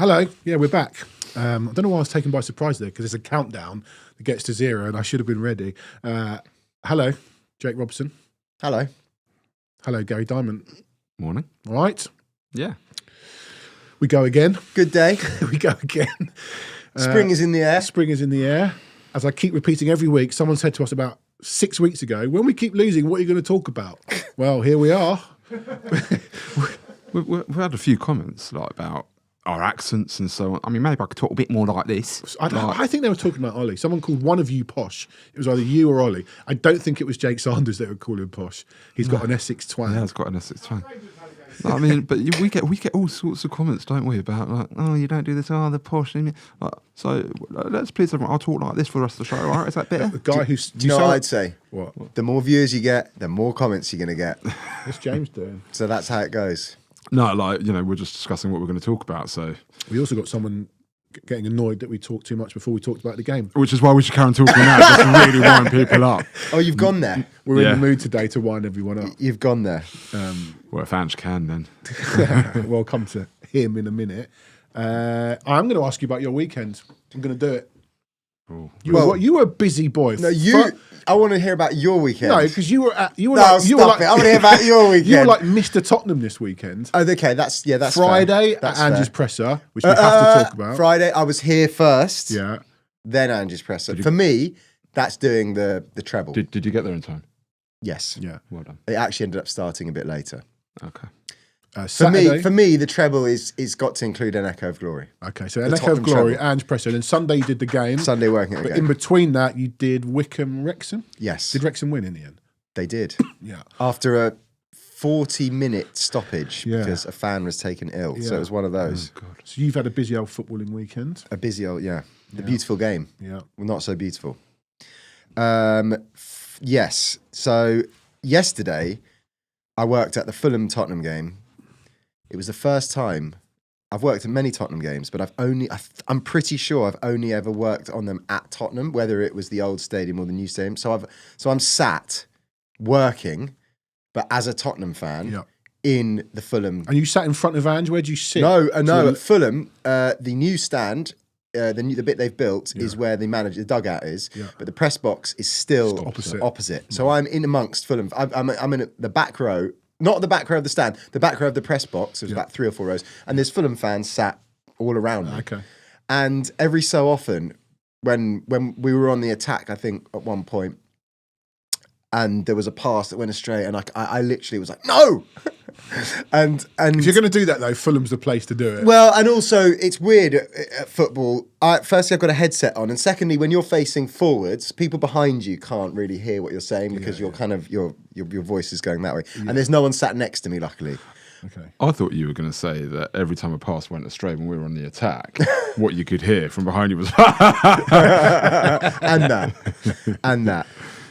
Hello. Yeah, we're back. I don't know why I was taken by surprise there because there's a countdown that gets to 0 and I should have been ready. Hello, Jake Robson. Hello. Hello, Gary Diamond. Morning. All right. Yeah. We go again. Good day. We go again. Spring is in the air. Spring is in the air. As I keep repeating every week, someone said to us about 6 weeks ago, when we keep losing, what are you going to talk about? Well, here we are. We've had a few comments about our accents and so on. I mean, maybe I could talk a bit more like this. I think they were talking about Ollie. Someone called one of you posh. It was either you or Ollie. I don't think it was Jake Sanders that would call him posh. He's got an Essex twang. Yeah, he's got an Essex twang. I mean, but we get all sorts of comments, don't we, about oh, you don't do this, they're posh. So let's please, I'll talk like this for the rest of the show. All right, is that better? The guy who's Do you know what I'd say? What? The more viewers you get, the more comments you're going to get. What's James doing? So that's how it goes. No, we're just discussing what we're going to talk about. So We also got someone getting annoyed that we talked too much before we talked about the game. which is why we should carry on talking now, just to really wind people up. Oh, you've gone there. We're Yeah. in the mood today to wind everyone up. You've gone there. Well, if Ange can, then. We'll come to him in a minute. I'm going to ask you about your weekend. I'm going to do it. Oh. You were a busy boy. No, I want to hear about your weekend. No, because you were No, stop it. I want to hear about your weekend. You were like Mr. Tottenham this weekend. Oh, okay. That's Friday fair. That's at Ange's fair. presser, which we have to talk about. Friday, I was here first. Yeah. Then Ange's presser. For me, that's doing the treble. Did you get there in time? Yes. Yeah. Well done. It actually ended up starting a bit later. Okay. Saturday. For me, the treble is got to include an Echo of Glory. Okay, so an Echo of Tottenham Glory, treble. Ange presser. And then Sunday you did the game. Sunday working at the But game. in between that, you did Wickham-Wrexham. Yes, Did Wrexham win in the end? they did. Yeah. After a 40-minute stoppage Yeah. because a fan was taken ill. So Yeah. it was one of those. God. So you've had a busy old footballing weekend. A busy old, the beautiful game. Yeah. Well, not so beautiful. Yes. So yesterday, I worked at the Fulham-Tottenham game. It was the first time I've worked at many Tottenham games, but I'm pretty sure I've only ever worked on them at Tottenham, whether it was the old stadium or the new stadium. So I'm sat working, but as a Tottenham fan in the Fulham. And you sat in front of Ange. Where'd you sit? No. At Fulham, the new stand, the bit they've built is where the dugout is, but the press box is still opposite. So I'm in amongst Fulham. I'm in the back row. Not the back row of the stand, the back row of the press box. There's about 3 or 4 rows. And there's Fulham fans sat all around me. Okay. And every so often, when we were on the attack, I think at one point, and there was a pass that went astray, and I literally was like, no! and If you're going to do that, though, Fulham's the place to do it. well, and also it's weird at football. Firstly, I've got a headset on, and secondly, when you're facing forwards, people behind you can't really hear what you're saying because you're kind of your voice is going that way, and there's no one sat next to me, luckily. Okay. I thought you were going to say that every time a pass went astray when we were on the attack, what you could hear from behind you was and that.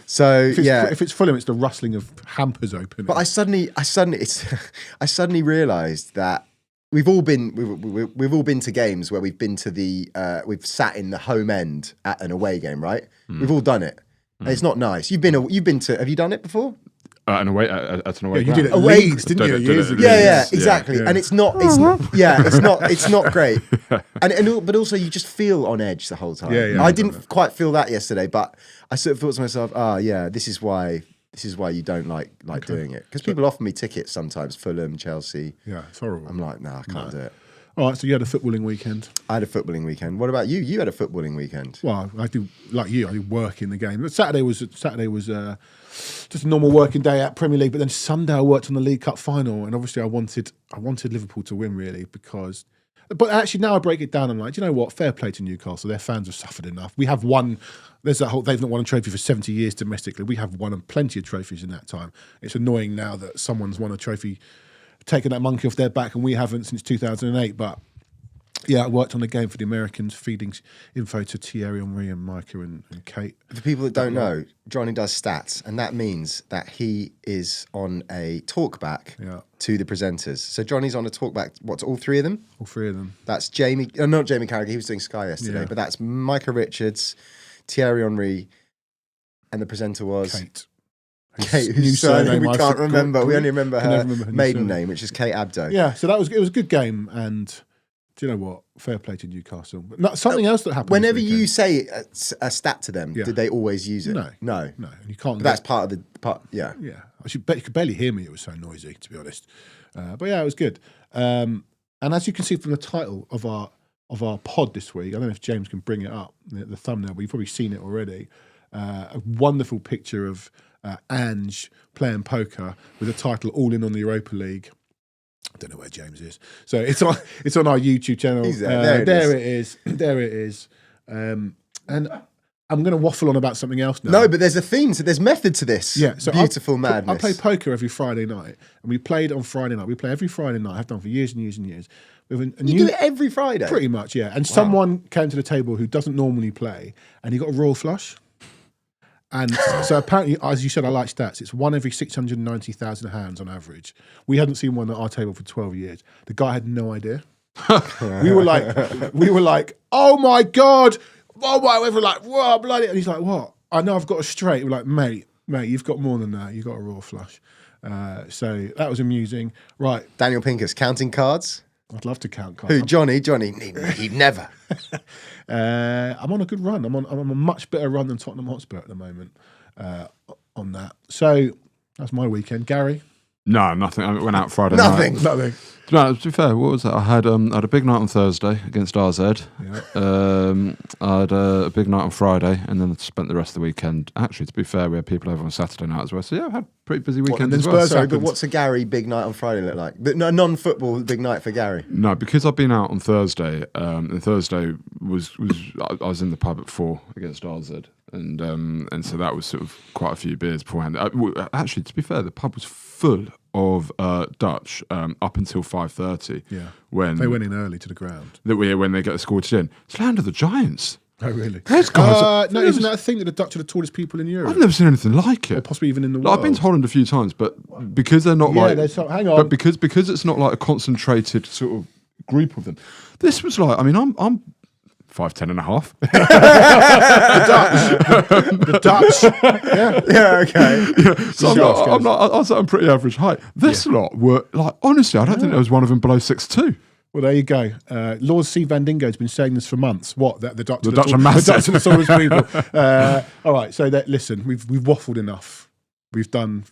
So If it's Fulham, it's the rustling of hampers open. But I suddenly realised that we've all been to games where we've been to we've sat in the home end at an away game, right? We've all done it. And it's not nice. Have you done it before? at an away you did it at Away- Leeds, didn't you? Years ago. Yeah, Leeds, exactly. yeah. And it's not great. But also you just feel on edge the whole time. Yeah, I didn't quite feel that yesterday, but I sort of thought to myself, this is why you don't like doing it. Because people offer me tickets sometimes, Fulham, Chelsea. Yeah, it's horrible. I'm like, I can't do it. All right, so you had a footballing weekend. I had a footballing weekend. What about you? You had a footballing weekend. Well, I do like you. I do work in the game. But Saturday was just a normal working day at Premier League. But then Sunday I worked on the League Cup final, and obviously I wanted Liverpool to win really because. But actually, now I break it down. I'm like, do you know what? Fair play to Newcastle. Their fans have suffered enough. We have won. There's that whole. They've not won a trophy for 70 years domestically. We have won plenty of trophies in that time. It's annoying now that someone's won a trophy, taken that monkey off their back, and we haven't since 2008. But yeah, I worked on the game for the Americans, feeding info to Thierry Henry and Micah and Kate. For people that don't know, Johnny does stats, and that means that he is on a talkback to the presenters. So Johnny's on a talkback, to all 3 of them? All 3 of them. That's not Jamie Carragher, he was doing Sky yesterday, but that's Micah Richards, Thierry Henry, and the presenter was... Kate, whose surname we can't remember. We only remember her maiden name, which is Kate Abdo. Yeah, so it was a good game, and Do you know what? Fair play to Newcastle. But something else that happened. Whenever this you weekend. say a stat to them, did they always use it? No. No. And you can't. But that's part of the part. Yeah. Yeah, you could barely hear me. It was so noisy, to be honest. But yeah, it was good. And as you can see from the title of our pod this week, I don't know if James can bring it up, the thumbnail, but you've probably seen it already. A wonderful picture of Ange playing poker with the title "All In on the Europa League." I don't know where James is. So it's on our YouTube channel. He's there. There it is. And I'm going to waffle on about something else now. No, but there's a theme. So there's method to this. Yeah, so beautiful madness. I play poker every Friday night, and we played on Friday night. We play every Friday night. I've done for years and years and years. You do it every Friday? Pretty much, yeah. And someone came to the table who doesn't normally play, and he got a royal flush. And so apparently, as you said, I like stats. It's 1 every 690,000 hands on average. We hadn't seen one at our table for 12 years. The guy had no idea. we were like, oh my God. Oh my, we were like, whoa, bloody. And he's like, what? I know I've got a straight. We're like, mate, you've got more than that. You've got a royal flush. So that was amusing. Right. Daniel Pincus, counting cards? I'd love to count cards. Who? Johnny, he'd never. I'm on a good run. I'm on a much better run than Tottenham Hotspur at the moment on that. So that's my weekend. Gary? No, nothing. I went out Friday Nothing. night. Nothing. To be fair, what was that? I had a big night on Thursday against RZ. Yeah. I had a big night on Friday, and then spent the rest of the weekend. Actually, to be fair, we had people over on Saturday night as well. So yeah, I had a pretty busy weekend as well. Sorry, but what's a Gary big night on Friday look like? But no, non-football big night for Gary. No, because I've been out on Thursday. And Thursday was I was in the pub at 4 against RZ. And so that was sort of quite a few beers beforehand. Actually, to be fair, the pub was full of Dutch up until 5:30. Yeah, when they went in early to the ground. When they get escorted in. It's land of the giants. Oh really? Those guys. No, isn't that a thing that the Dutch are the tallest people in Europe? I've never seen anything like it. Or possibly even in the world. I've been to Holland a few times, but because they're not hang on. But because it's not like a concentrated sort of group of them. This was like, I mean, I'm 5'10" and a half. The Dutch. Yeah, okay. Yeah. So I'm pretty average height. This lot were like, honestly, I don't think there was one of them below 6'2". Well, there you go. Lord C. Van Dingo's been saying this for months. What? That the Dutch are massive. The Dutch are the tallest people. All right. So listen, we've waffled enough. We've done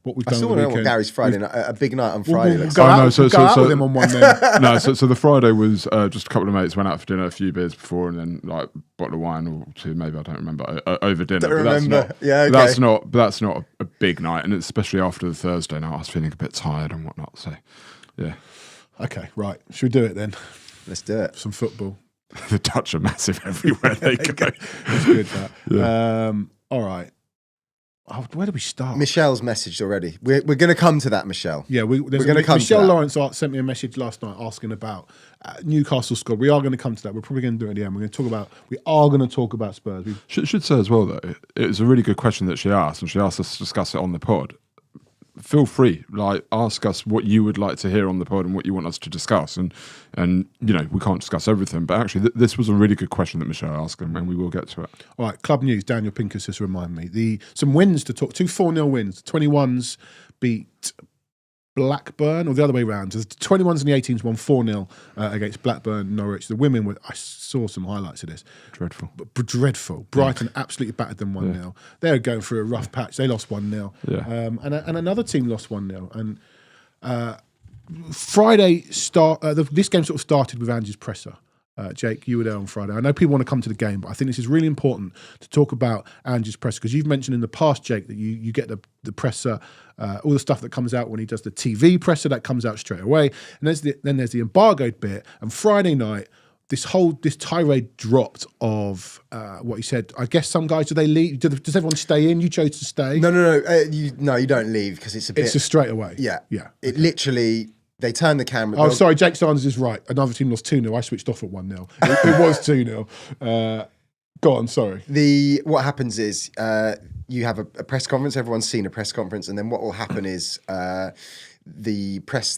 what we've done. I still on the want to know what weekend. Gary's Friday night, a big night on Friday. We'll looks go like. out with him on one then. No, so the Friday was just a couple of mates went out for dinner, a few beers before, and then like a bottle of wine or two, maybe, I don't remember, over dinner. Don't remember. That's that's not a big night, and especially after the Thursday night, I was feeling a bit tired and whatnot. So, yeah. Okay, right. Should we do it then? Let's do it. Some football. The Dutch are massive everywhere they go. It's good, that. Yeah. All right. Oh, where do we start? Michelle's messaged already. We're going to come to that, Michelle. Yeah, we're going to come. Michelle Lawrence sent me a message last night asking about Newcastle squad. We are going to come to that. We're probably going to do it at the end. We are going to talk about Spurs. Should say as well though, it was a really good question that she asked, and she asked us to discuss it on the pod. Feel free, ask us what you would like to hear on the pod and what you want us to discuss, and we can't discuss everything, but actually this was a really good question that Michelle asked, and we will get to it. All right, club news. Daniel Pincus just reminded me some wins to talk. 2 4-0 wins. 21s beat Blackburn, or the other way around. The 21s and the 18s won 4-0 against Blackburn, Norwich. The women I saw some highlights of this. Dreadful. Dreadful. Brighton absolutely battered them 1-0. Yeah. They're going through a rough patch. They lost 1-0. Yeah. And another team lost 1-0. And Friday this game sort of started with Ange's presser. Jake, you were there on Friday. I know people want to come to the game, but I think this is really important to talk about Ange's presser, because you've mentioned in the past, Jake, that you get the presser, all the stuff that comes out when he does the TV presser, that comes out straight away. And then there's the embargoed bit. And Friday night, this tirade dropped of what he said. I guess some guys, do they leave? Does everyone stay in? You chose to stay. No. You don't leave because it's a bit. It's just straight away. Yeah. It okay. Literally. They turn the camera. Oh, sorry, Jake Sanders is right. Another team lost 2-0. I switched off at 1-0. It was 2-0. Go on, sorry. What happens is you have a press conference. Everyone's seen a press conference, and then what will happen is the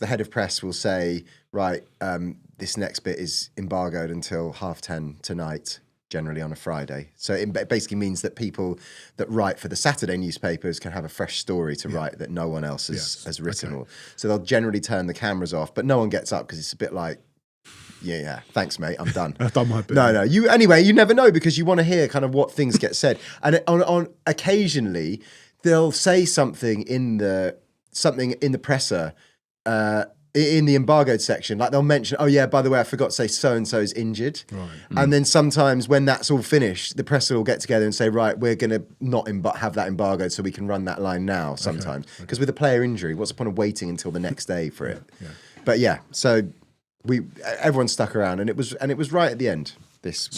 head of press will say, right, this next bit is embargoed until 10:30 tonight. Generally on a Friday. So it basically means that people that write for the Saturday newspapers can have a fresh story to write that no one else has written. Okay. So they'll generally turn the cameras off, but no one gets up because it's a bit like, Yeah. Thanks, mate. I'm done. I've done my bit. No. Anyway, you never know because you want to hear kind of what things get said, and on occasionally they'll say something in the presser. In the embargoed section, like they'll mention, oh yeah, by the way, I forgot to say so-and-so's injured. Right. And then sometimes when that's all finished, the press will get together and say, right, we're going to not have that embargoed so we can run that line now sometimes. Because with a player injury, what's the point of waiting until the next day for it? Yeah. But yeah, so everyone stuck around and it was right at the end.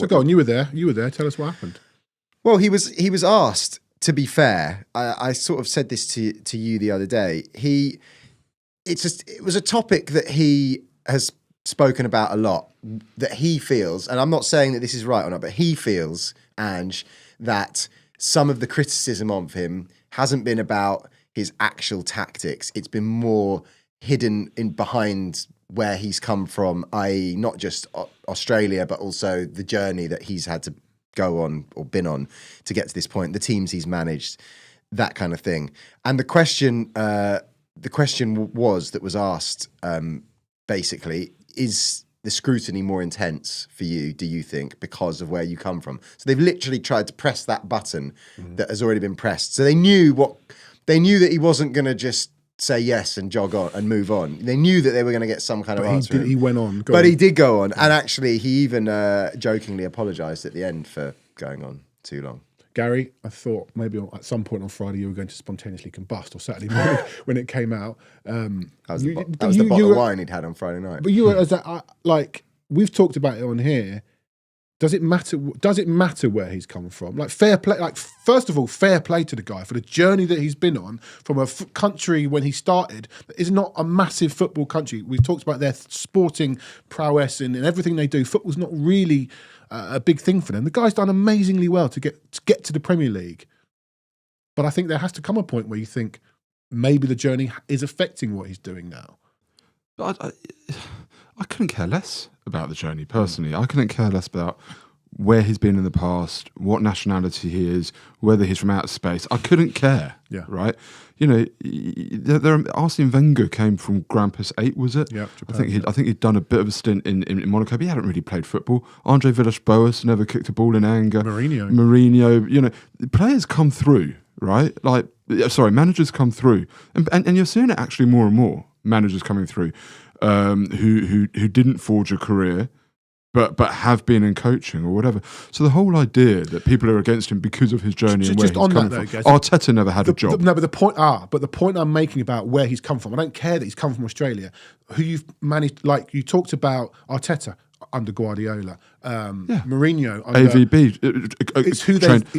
Go on, you were there. Tell us what happened. Well, he was asked, to be fair, I sort of said this to you the other day, it was a topic that he has spoken about a lot, that he feels, and I'm not saying that this is right or not, but he feels, Ange, that some of the criticism of him hasn't been about his actual tactics. It's been more hidden behind where he's come from, i.e. not just Australia, but also the journey that he's had to go on or been on to get to this point, the teams he's managed, that kind of thing. And the question was asked, basically, is the scrutiny more intense for you, do you think, because of where you come from? So they've literally tried to press that button that has already been pressed. So they knew that he wasn't going to just say yes and jog on and move on. They knew that they were going to get some kind of answer. He went on. He did go on. And actually, he even jokingly apologised at the end for going on too long. Gary, I thought maybe at some point on Friday you were going to spontaneously combust, or Saturday morning when it came out. That was the bottle of wine he'd had on Friday night. But you were like, we've talked about it on here. Does it matter? Does it matter where he's come from? Like, fair play. Like, first of all, fair play to the guy for the journey that he's been on from a country when he started that is not a massive football country. We've talked about their sporting prowess and everything they do. Football's not really a big thing for them. The guy's done amazingly well to get to the Premier League. But I think there has to come a point where you think maybe the journey is affecting what he's doing now. I couldn't care less about the journey personally. I couldn't care less about where he's been in the past, what nationality he is, whether he's from outer space. I couldn't care. Yeah. Right. You know, Arsene Wenger came from Grampus 8, was it? Yeah. Japan, I think he'd done a bit of a stint in Monaco, but he hadn't really played football. Andre Villas-Boas never kicked a ball in anger. Mourinho. You know, players come through, right? Like, sorry, managers come through, and you're seeing it actually more and more. Managers coming through, who didn't forge a career, but have been in coaching or whatever. So the whole idea that people are against him because of his journey and where he's coming from. Arteta never had a job. No, but the point I'm making about where he's come from, I don't care that he's come from Australia. Who you've managed, like you talked about Arteta under Guardiola, Mourinho under AVB. It's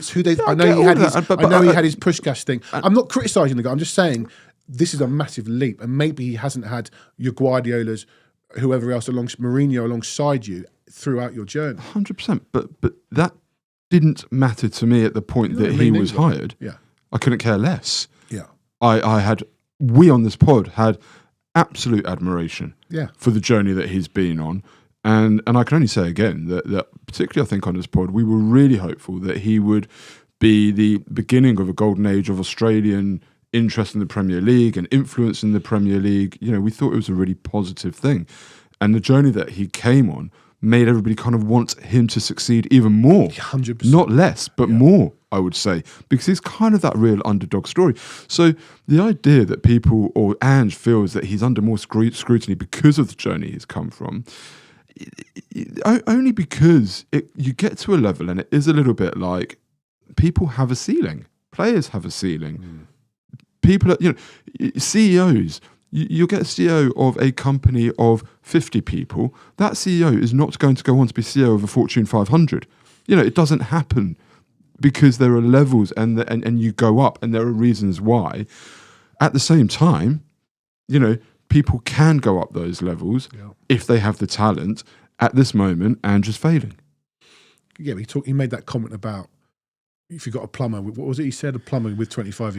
who they've. I know he had his push gas thing. I'm not criticising the guy. I'm just saying this is a massive leap, and maybe he hasn't had your Guardiolas, whoever else, Mourinho alongside you throughout your journey. 100%, but that didn't matter to me at the point that he was hired. Yeah, I couldn't care less. Yeah, we on this pod had absolute admiration. Yeah. For the journey that he's been on, and I can only say again that particularly I think on this pod we were really hopeful that he would be the beginning of a golden age of Australian interest in the Premier League and influence in the Premier League. You know, we thought it was a really positive thing. And the journey that he came on made everybody kind of want him to succeed even more. 100%. Not less, but more, I would say, because he's kind of that real underdog story. So the idea that people, or Ange feels that he's under more scrutiny because of the journey he's come from, only because you get to a level and it is a little bit like people have a ceiling. Players have a ceiling. People are, CEOs, you'll get a CEO of a company of 50 people. That CEO is not going to go on to be CEO of a Fortune 500. It doesn't happen because there are levels and you go up and there are reasons why. At the same time, people can go up those levels if they have the talent. At this moment, Andrew's failing. Yeah, he made that comment about if you got a plumber, what was it he said? A plumber with 25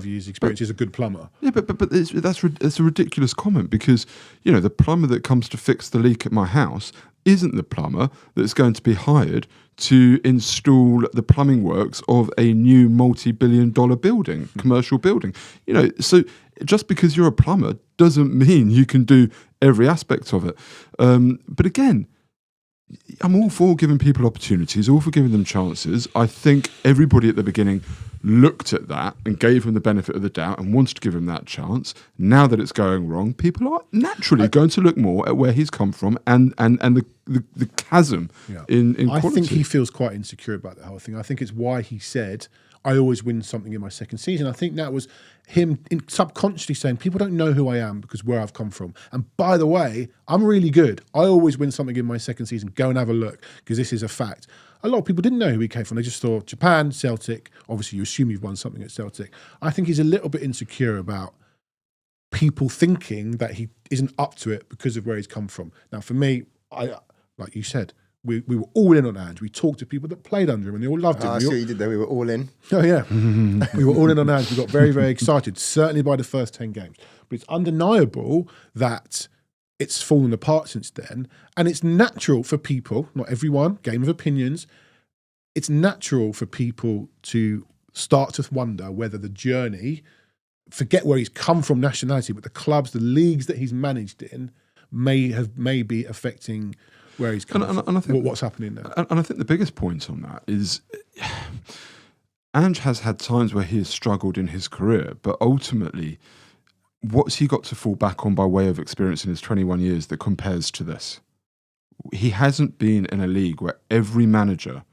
years experience is a good plumber. Yeah, but that's a ridiculous comment because, the plumber that comes to fix the leak at my house isn't the plumber that's going to be hired to install the plumbing works of a new multi-billion-dollar building, commercial building. So just because you're a plumber doesn't mean you can do every aspect of it. But again, I'm all for giving people opportunities, all for giving them chances. I think everybody at the beginning looked at that and gave him the benefit of the doubt and wanted to give him that chance. Now that it's going wrong, people are naturally going to look more at where he's come from and the chasm in quality. I think he feels quite insecure about the whole thing. I think it's why he said, I always win something in my second season. I think that was him subconsciously saying, people don't know who I am because where I've come from. And by the way, I'm really good. I always win something in my second season. Go and have a look because this is a fact. A lot of people didn't know who he came from. They just thought Japan, Celtic. Obviously, you assume you've won something at Celtic. I think he's a little bit insecure about people thinking that he isn't up to it because of where he's come from. Now, for me, like you said, we were all in on Ange. We talked to people that played under him and they all loved him. I see what you did there. We were all in. Oh, yeah. We were all in on Ange. We got very, very excited, certainly by the first 10 games. But it's undeniable that it's fallen apart since then. And it's natural for people, not everyone, game of opinions, it's natural for people to start to wonder whether the journey, forget where he's come from nationality, but the clubs, the leagues that he's managed in may be affecting where he's come from, and I think, what's happening there. And I think the biggest point on that is Ange has had times where he has struggled in his career, but ultimately, what's he got to fall back on by way of experience in his 21 years that compares to this? He hasn't been in a league where every manager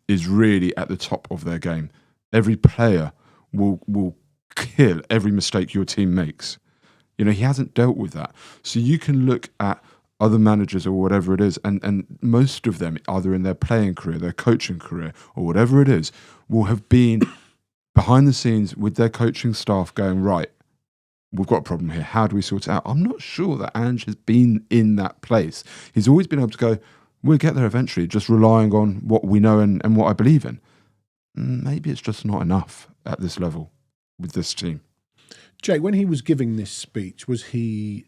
is really at the top of their game. Every player will kill every mistake your team makes. You know, he hasn't dealt with that. So you can look at other managers or whatever it is, and most of them, either in their playing career, their coaching career, or whatever it is, will have been behind the scenes with their coaching staff going, right, we've got a problem here. How do we sort it out? I'm not sure that Ange has been in that place. He's always been able to go, we'll get there eventually, just relying on what we know and what I believe in. Maybe it's just not enough at this level with this team. Jake, when he was giving this speech, was he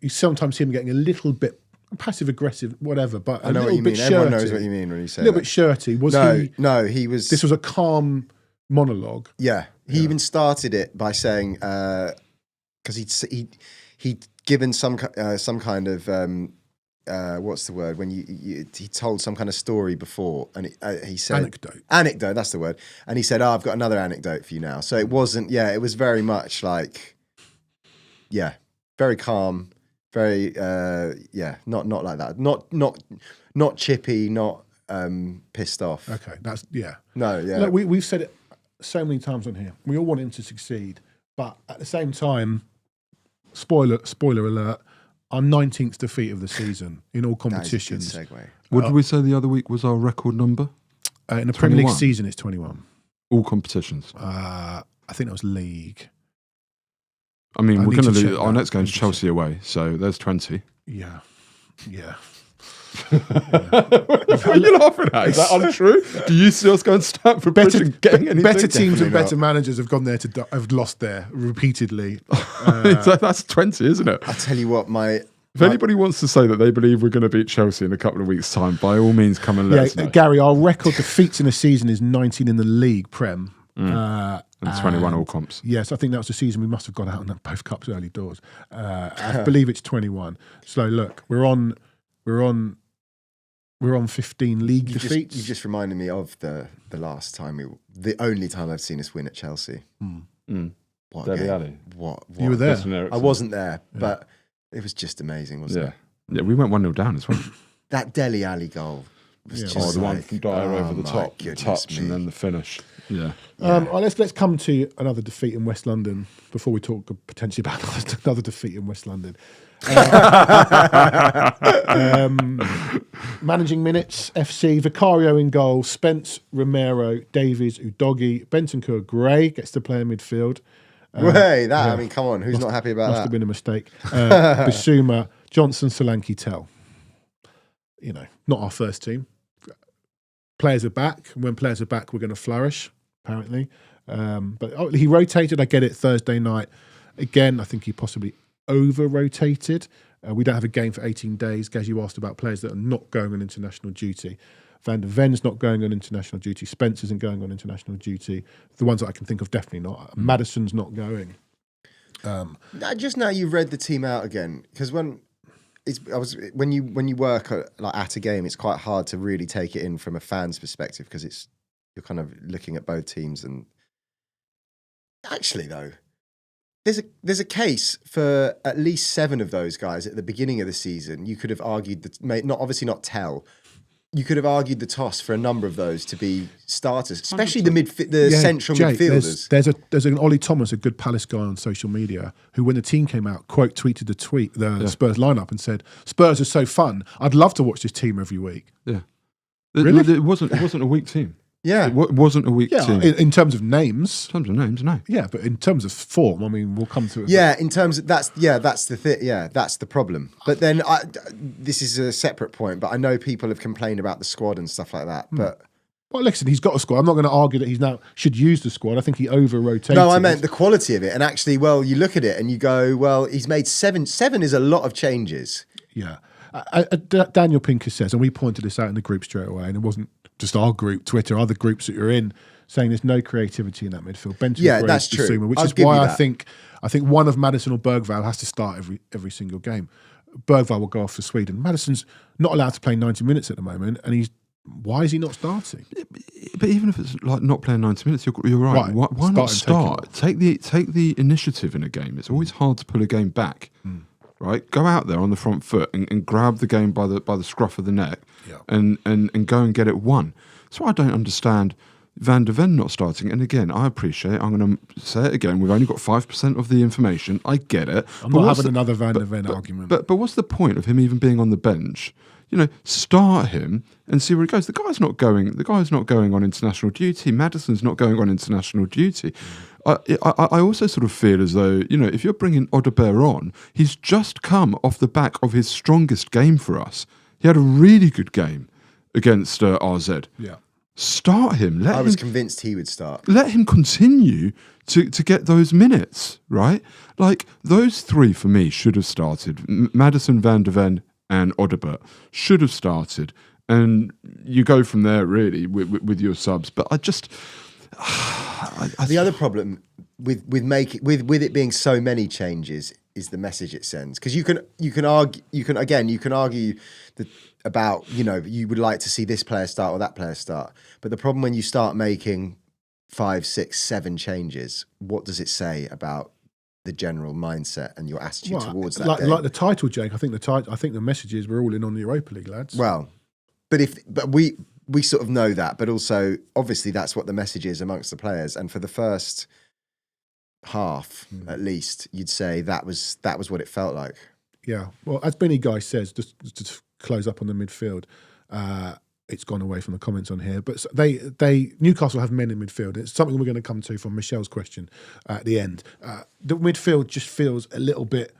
you sometimes see him getting a little bit passive aggressive, whatever, but I know what you mean. Everyone knows what you mean when you say that. A little bit shirty. He was. This was a calm monologue. Yeah, he even started it by saying because he'd given some kind of what's the word when he told some kind of story before, and he said anecdote. That's the word. And he said, "Oh, I've got another anecdote for you now." So it wasn't. Yeah, it was very much like, very calm. Very, not like that. Not chippy, not pissed off. Okay, No, yeah. Look, we've said it so many times on here. We all want him to succeed, but at the same time, spoiler alert, our 19th defeat of the season in all competitions. That is a good segue. What did we say the other week was our record number? In the Premier League season, it's 21. All competitions. I think that was league. I mean, we're going to lose. Our next game's Chelsea away, so there's 20. Yeah. What are you laughing at? Is that untrue? Do you see us going Stamford Bridge and getting anything? Better teams and better managers have gone there have lost there repeatedly. That's 20, isn't it? I tell you what, if anybody wants to say that they believe we're going to beat Chelsea in a couple of weeks' time, by all means, come and let us know. Gary, our record defeats in a season is 19 in the league, Prem. And 21 all comps. Yes, I think that was the season we must have got out in both cups early doors. I believe it's 21. So look, we're on 15 league defeats. You just reminded me of the last time the only time I've seen us win at Chelsea. What Dele Alli. What? You were there. I wasn't there, but it was just amazing, wasn't it? Yeah, we went 1-0 down as well. That Dele Alli goal was just the one from Dyer over the top, the touch, and then the finish. Yeah. Let's come to another defeat in West London before we talk potentially about another defeat in West London. Managing minutes, FC, Vicario in goal, Spence, Romero, Davies, Udogi, Bentancur, Gray gets to play in midfield. I mean, come on, who's not happy about that? Must have been a mistake. Bissouma, Johnson, Solanke, Tell. You know, not our first team. Players are back. When players are back, we're going to flourish, apparently. But he rotated, I get it, Thursday night. Again, I think he possibly over-rotated. We don't have a game for 18 days. Gaz, you asked about players that are not going on international duty. Van der Ven's not going on international duty. Spence isn't going on international duty. The ones that I can think of, definitely not. Maddison's not going. Just now you've read the team out again, because when you work at a game, it's quite hard to really take it in from a fan's perspective, because you're kind of looking at both teams. And actually, though, there's a case for at least 7 of those guys at the beginning of the season. You could have argued that, not Tell. You could have argued the toss for a number of those to be starters, especially the central midfielders. There's an Ollie Thomas, a good Palace guy on social media, who, when the team came out, tweeted the Spurs lineup and said, "Spurs are so fun. I'd love to watch this team every week." Yeah, Really? It wasn't a weak team. Yeah, it wasn't a weak team. In terms of names. In terms of names, no. Yeah, but in terms of form, I mean, we'll come to it. Yeah, in terms of that's the thing. Yeah, that's the problem. But then this is a separate point. But I know people have complained about the squad and stuff like that. But well, listen, he's got a squad. I'm not going to argue that he's now should use the squad. I think he over-rotated. No, I meant the quality of it. And actually, well, you look at it and you go, well, he's made 7. 7 is a lot of changes. Yeah. Daniel Pinker says, and we pointed this out in the group straight away, and it wasn't just our group, Twitter, other groups that you're in, saying there's no creativity in that midfield. Benton, that's true. Basuma, which is why I think one of Maddison or Bergvall has to start every single game. Bergvall will go off for Sweden. Maddison's not allowed to play 90 minutes at the moment, and why is he not starting? But even if it's like not playing 90 minutes, you're right. Why not start? Take the initiative in a game. It's always hard to pull a game back. Right, go out there on the front foot and grab the game by the scruff of the neck, and go and get it won. So I don't understand Van der Ven not starting. And again, I appreciate. I'm going to say it again. We've only got 5% of the information. I get it. I'm not having another Van der Ven argument. But what's the point of him even being on the bench? Start him and see where he goes. The guy's not going on international duty. Maddison's not going on international duty. I also sort of feel as though, if you're bringing Odobert on, he's just come off the back of his strongest game for us. He had a really good game against RZ. Yeah. Start him. I was convinced he would start. Let him continue to get those minutes, right? Like, those 3 for me should have started. Maddison, Van der Ven and Odobert should have started. And you go from there, really, with your subs. But I just... the other problem with it being so many changes is the message it sends, because you can argue that about you would like to see this player start or that player start, but the problem when you start making 5, 6, 7 changes, what does it say about the general mindset and your attitude towards that game? Like the title, Jake. I think the message is we're all in on the Europa League, lads. Well, but we sort of know that, but also obviously that's what the message is amongst the players. And for the first half, at least, you'd say that was what it felt like. Yeah. Well, as Benny Guy says, just to close up on the midfield, it's gone away from the comments on here, but Newcastle have men in midfield. It's something we're going to come to from Michelle's question at the end. The midfield just feels a little bit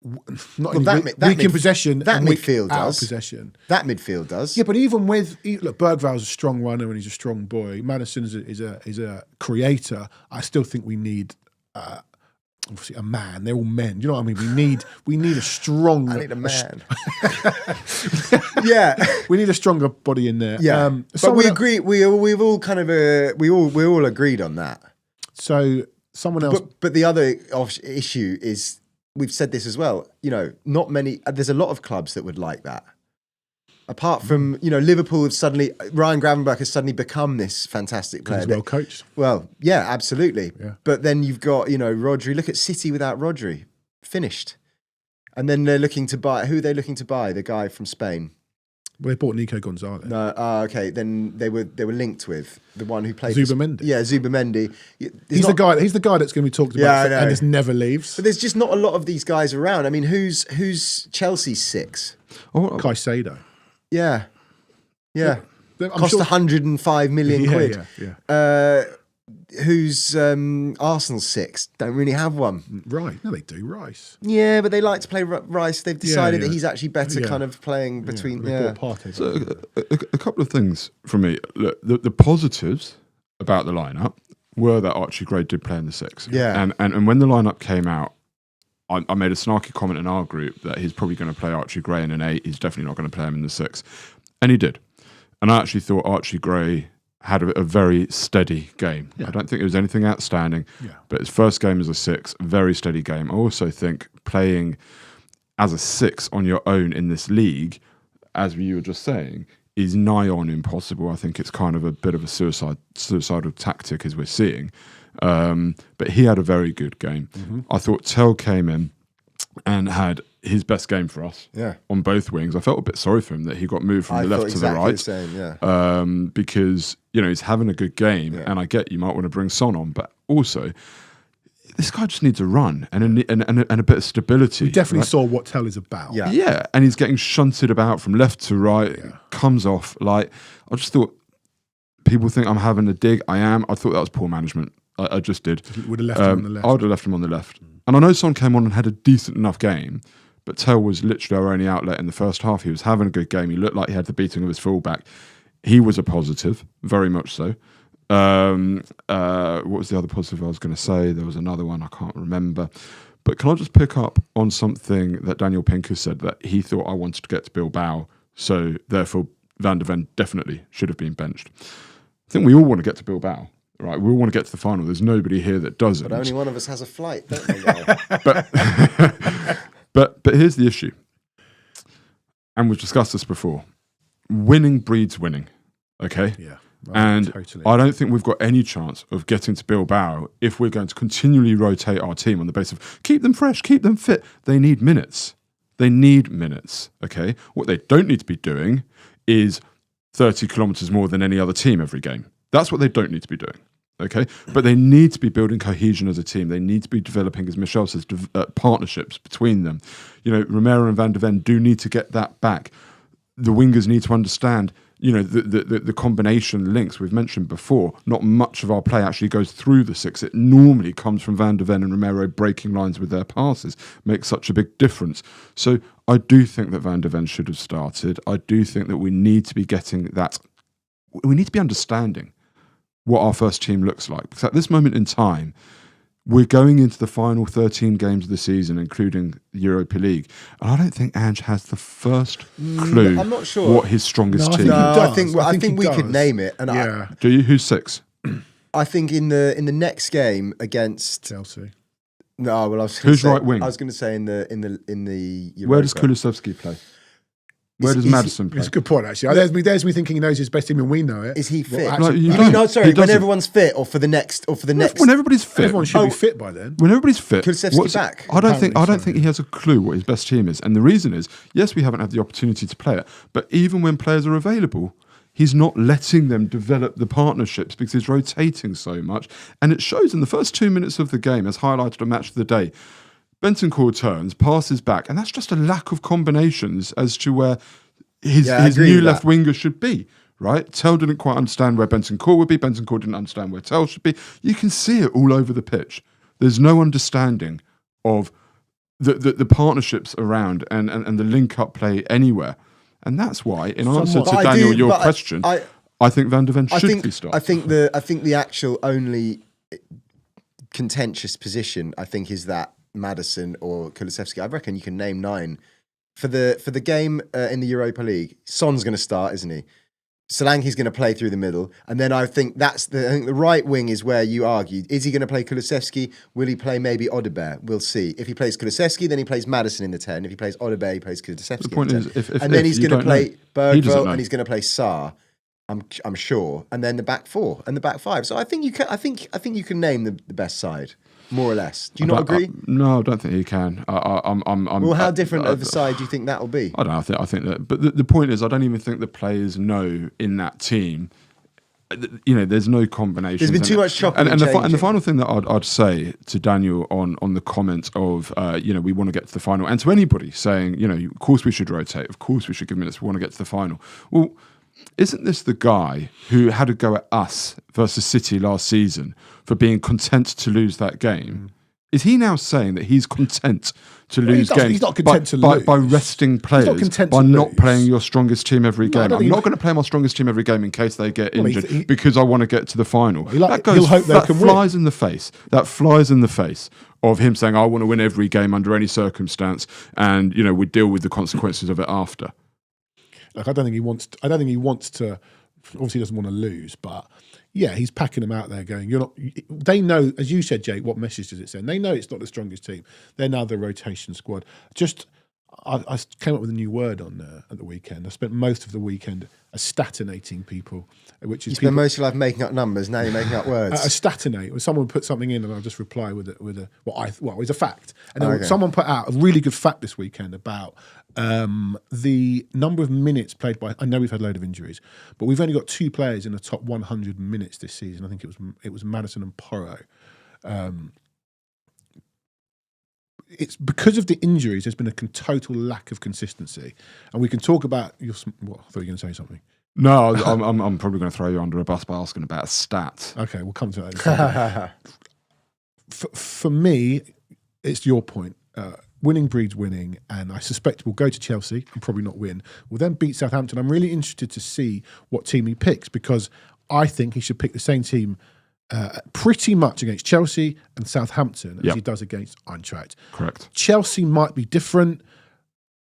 weak in possession. That midfield does. Possession. That midfield does. Yeah, but even with Bergvall's a strong runner and he's a strong boy. Maddison is a creator. I still think we need obviously a man. They're all men. Do you know what I mean? We need a strong. I need a man. Yeah, we need a stronger body in there. Yeah, but we agree. We've all kind of we all agreed on that. So someone else. But the other issue is, we've said this as well, not many, there's a lot of clubs that would like that. Apart from, Liverpool Ryan Gravenberch has suddenly become this fantastic player. He's well coached. Well, yeah, absolutely. Yeah. But then you've got, Rodri. Look at City without Rodri. Finished. And then they're looking to buy, who are they looking to buy? The guy from Spain. Well, they bought Nico Gonzalez. No, okay. Then they were linked with the one who played Zubamendi. Yeah, Zubamendi. He's the guy that's going to be talked about, and just never leaves. But there's just not a lot of these guys around. I mean, who's Chelsea's 6? Caicedo. Yeah. Cost sure 105 million quid. Yeah. Who's Arsenal's 6? Don't really have one. Right. No, they do. Rice. Yeah, but they like to play Rice. They've decided that he's actually better kind of playing between... So a couple of things from me. Look, the positives about the lineup were that Archie Gray did play in the 6. Yeah. And when the lineup came out, I made a snarky comment in our group that he's probably going to play Archie Gray in an 8. He's definitely not going to play him in the 6. And he did. And I actually thought Archie Gray had a very steady game. I don't think it was anything outstanding, but his first game as a 6, very steady game. I also think playing as a 6 on your own in this league, as you were just saying, is nigh on impossible. I think it's kind of a bit of a suicidal tactic as we're seeing. But he had a very good game. I thought Tell came in and had his best game for us on both wings. I felt a bit sorry for him that he got moved from the left to the right. The same, because, you know, he's having a good game, and I get you might want to bring Son on, but also this guy just needs a run and a bit of stability. We definitely saw what Tell is about. Yeah, and he's getting shunted about from left to right, comes off. Like, I just thought, people think I'm having a dig. I am. I thought that was poor management. I just did. Would have left him on the left. I would have left him on the left. And I know Son came on and had a decent enough game, but Tell was literally our only outlet in the first half. He was having a good game. He looked like he had the beating of his fullback. He was a positive, very much so. What was the other positive I was going to say? There was another one, I can't remember. But can I just pick up on something that Daniel Pinkus said, that he thought I wanted to get to Bilbao, so therefore Van de Ven definitely should have been benched. I think we all want to get to Bilbao. Right, we all want to get to the final. There's nobody here that doesn't. But only one of us has a flight, don't we? Now? but here's the issue, and we've discussed this before. Winning breeds winning, okay? Yeah. And totally. I don't think we've got any chance of getting to Bilbao if we're going to continually rotate our team on the basis of keep them fresh, keep them fit. They need minutes. They need minutes, okay? What they don't need to be doing is 30 kilometres more than any other team every game. That's what they don't need to be doing, okay? But they need to be building cohesion as a team. They need to be developing, as Michel says, partnerships between them. You know, Romero and Van de Ven do need to get that back. The wingers need to understand, you know, the combination links we've mentioned before. Not much of our play actually goes through the 6. It normally comes from Van de Ven and Romero breaking lines with their passes. Makes such a big difference. So I do think that Van de Ven should have started. I do think that we need to be getting that. We need to be understanding what our first team looks like. Because at this moment in time, we're going into the final 13 games of the season, including the Europa League. And I don't think Ange has the first clue I'm not sure. what his strongest team is. I think we could name it. And Do you? Who's 6? I think in the next game against Chelsea. No, well, I was who's right wing? I was going to say in the Europa. Where does Kulusevski play? Where does Maddison play? It's a good point, actually. There's me thinking he knows his best team and we know it. Is he fit? Well, actually, when everyone's fit, or for the next. When everybody's fit, everyone should be fit by then. When everybody's fit, Kulusevski back. I don't think he has a clue what his best team is, and the reason is, yes, we haven't had the opportunity to play it, but even when players are available, he's not letting them develop the partnerships because he's rotating so much, and it shows in the first 2 minutes of the game, as highlighted on Match of the Day. Bentancur turns, passes back, and that's just a lack of combinations as to where his new left winger should be, right? Tell didn't quite understand where Bentancur would be. Bentancur didn't understand where Tell should be. You can see it all over the pitch. There's no understanding of the partnerships around and the link-up play anywhere. And that's why, in answer to Daniel, your question, I think Van de Ven should be stopped. I think the actual only contentious position, I think, is that Maddison or Kulusevski. I reckon you can name 9. For the game in the Europa League, Son's going to start, isn't he? Solanke's going to play through the middle, and then I think the right wing is where you argue: is he going to play Kulusevski? Will he play maybe Odobert? We'll see. If he plays Kulusevski, then he plays Maddison in the 10. If he plays Odobert, he plays Kulusevski. The point in the 10. is, and then he's going to play Bergveld, and he's going to play Sarr. I'm sure, and then the back 4 and the back 5. So I think you can. I think you can name the best side. More or less. Do you not agree? No, I don't think he can. Well, how different of a side do you think that will be? I don't know. I think that. But the point is, I don't even think the players know in that team. You know, there's no combination. There's been too much chopping and the final thing that I'd say to Daniel on the comment of, we want to get to the final, and to anybody saying, of course we should rotate, of course we should give minutes, we want to get to the final. Well, isn't this the guy who had a go at us versus City last season for being content to lose that game Is he now saying that he's content to he lose doesn't- games he's not content to by lose. resting players, content by to not lose. playing your strongest team every No, I game? don't I'm think not he- going to play my strongest team every game in case they get Well, injured because I want to get to the final. he'll that goes, hope they that can win. flies in the face. That flies in the face of him saying, I want to win every game under any circumstance, and we deal with the consequences of it after. Like I don't think he wants to. Obviously, he doesn't want to lose, but yeah, he's packing them out there. Going, you're not. They know, as you said, Jake. What message does it send? They know it's not the strongest team. They're now the rotation squad. I came up with a new word at the weekend. I spent most of the weekend statinating people, which is You spend most of your life making up numbers. Now you're making up words. A statinate, when someone would put something in, and I'll just reply with it's a fact. And then Okay. someone put out a really good fact this weekend about the number of minutes played by. I know we've had a load of injuries, but we've only got 2 players in the top 100 minutes this season. I think it was Maddison and Porro. It's because of the injuries. There's been a total lack of consistency, and we can talk about. I thought you were going to say something. No, I'm probably going to throw you under a bus by asking about a stat. Okay, we'll come to that. In a second. For me, it's your point. Winning breeds winning, and I suspect we'll go to Chelsea and probably not win. We'll then beat Southampton. I'm really interested to see what team he picks because I think he should pick the same team pretty much against Chelsea and Southampton as he does against Eintracht. Correct. Chelsea might be different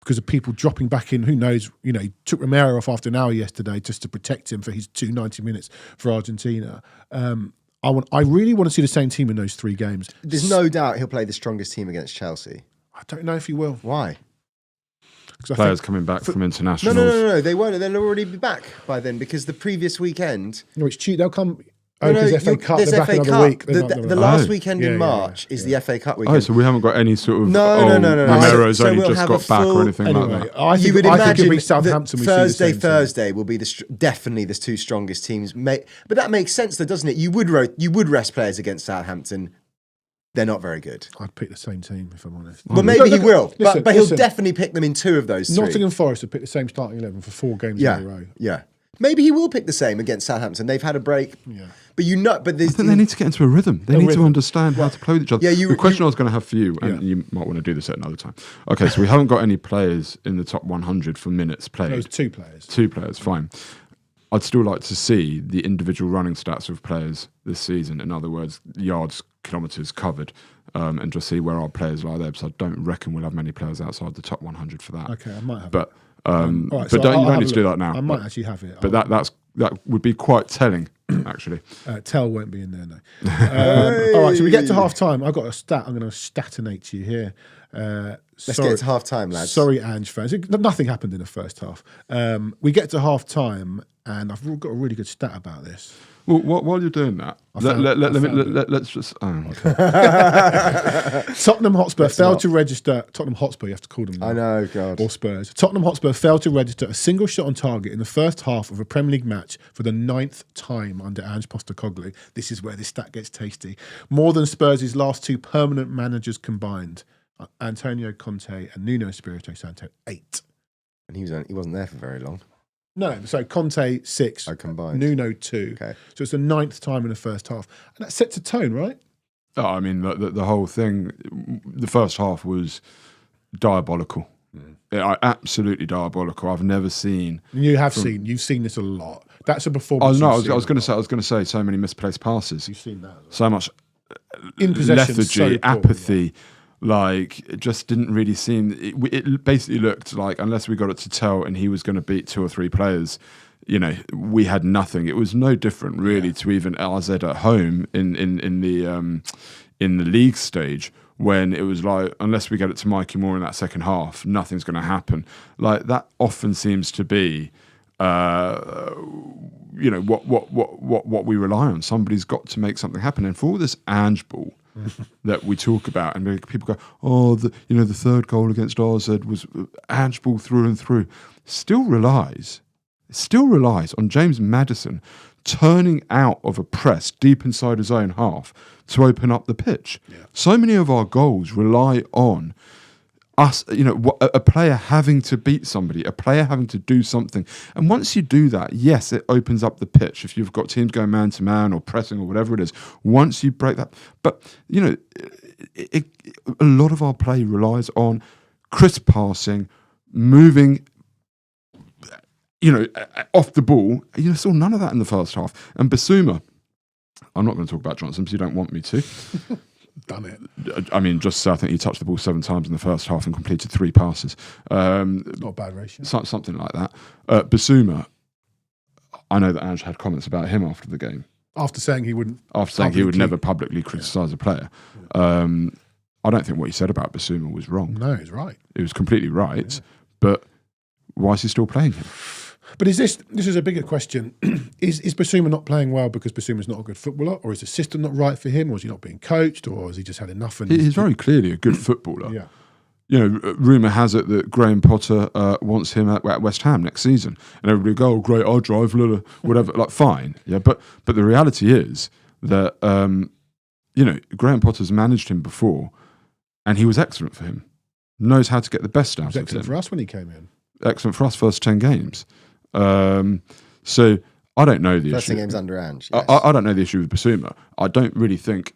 because of people dropping back in. Who knows? He took Romero off after an hour yesterday just to protect him for his 90 minutes for Argentina. I really want to see the same team in those 3 games. There's no doubt he'll play the strongest team against Chelsea. I don't know if he will. Why? 'Cause I Players think- coming back from internationals. No. They won't. They'll already be back by then because the previous weekend. No, it's cheap. They'll come. Oh, because FA Cup. There's They're back FA another Cup. week. The last Oh. weekend Yeah, in yeah, March yeah, is yeah. the FA Cup weekend. Oh, so we haven't got any sort of No. Romero's So only we'll just have got a back full- or anything Anyway, like that. I think, You would I think imagine it'll be Southampton. that we see the same team. Thursday will be definitely the 2 strongest teams. But that makes sense, though, doesn't it? You would rest players against Southampton. They're not very good. I'd pick the same team if I'm honest. Well, maybe he will, listen, but he'll listen. definitely pick them in 2 of those 3. Nottingham Forest have picked the same starting 11 for 4 games in a row. Yeah. Maybe he will pick the same against Southampton. They've had a break. Yeah. But there's I think they need to get into a rhythm. They need rhythm. to understand how to play with each other. Yeah, the question I was going to have for you, and Yeah. you might want to do this at another time. Okay, so we haven't got any players in the top 100 for minutes played. Those 2 players. 2 players, fine. I'd still like to see the individual running stats of players this season. In other words, yards, kilometres covered, and just see where our players lie there. Because I don't reckon we'll have many players outside the top 100 for that. Okay, I might have. But All right, but so you I'll don't have need a to do look. that now. I might actually have it. But that would be quite telling, actually. Tell won't be in there, no. All right, so we get to half time. I've got a stat. I'm going to statinate you here. Let's get to half time, lads. Sorry, Ange fans. Nothing happened in the first half. We get to half time, and I've got a really good stat about this. Well, while you're doing that, let's just. Oh, okay. Tottenham Hotspur failed to register. Tottenham Hotspur, you have to call them now. I know, God. Or Spurs. Tottenham Hotspur failed to register a single shot on target in the first half of a Premier League match for the 9th time under Ange Postecoglou. This is where this stat gets tasty. More than Spurs' last 2 permanent managers combined. Antonio Conte and Nuno Espirito Santo, 8. And he wasn't there for very long. No, so Conte 6, combined. Nuno 2. Okay. So it's the 9th time in the first half. And that sets a tone, right? Oh, I mean, the whole thing, the first half was diabolical. Absolutely diabolical. I've never seen. You've seen this a lot. That's a performance. Oh no, I you've was seen going a lot. to say so many misplaced passes. You've seen that. As well. So much In possession, lethargy, so poor, apathy. Like, it just didn't really seem. It basically looked like, unless we got it to tell and he was going to beat 2 or 3 players, we had nothing. It was no different really to even AZ at home in the league stage, when it was like, unless we get it to Mikey Moore in that second half, nothing's going to happen. Like, that often seems to be what we rely on. Somebody's got to make something happen. And for all this Ange ball that we talk about, and people go, oh, the third goal against AZ was Ange ball through and through. Still relies on James Maddison turning out of a press deep inside his own half to open up the pitch. Yeah. So many of our goals rely on a player having to beat somebody, a player having to do something. And once you do that, yes, it opens up the pitch. If you've got teams going man to man or pressing or whatever it is, once you break that. But, a lot of our play relies on crisp passing, moving, off the ball. You saw none of that in the first half. And Bissouma, I'm not going to talk about Johnson because you don't want me to. Done it. I mean, I think he touched the ball 7 times in the first half and completed 3 passes. Not a bad ratio. Something like that. Bissouma, I know that Ange had comments about him after the game. After saying he wouldn't. After saying he would never publicly criticise a player. Yeah. I don't think what he said about Bissouma was wrong. No, he's right. It was completely right. Yeah. But why is he still playing him? But this is a bigger question. Is Bissouma not playing well because Bissouma's not a good footballer, or is the system not right for him, or is he not being coached, or has he just had enough? And he's very clearly a good footballer. Yeah. Rumour has it that Graham Potter wants him at West Ham next season, and everybody go, "Oh, great, I'll drive, whatever." Like, fine, yeah. But the reality is that Graham Potter's managed him before, and he was excellent for him. Knows how to get the best out of him. Excellent for us when he came in. Excellent for us first 10 games. So I don't know the first issue. 10 games under Ange. Yes. I don't know the issue with Bissouma. I don't really think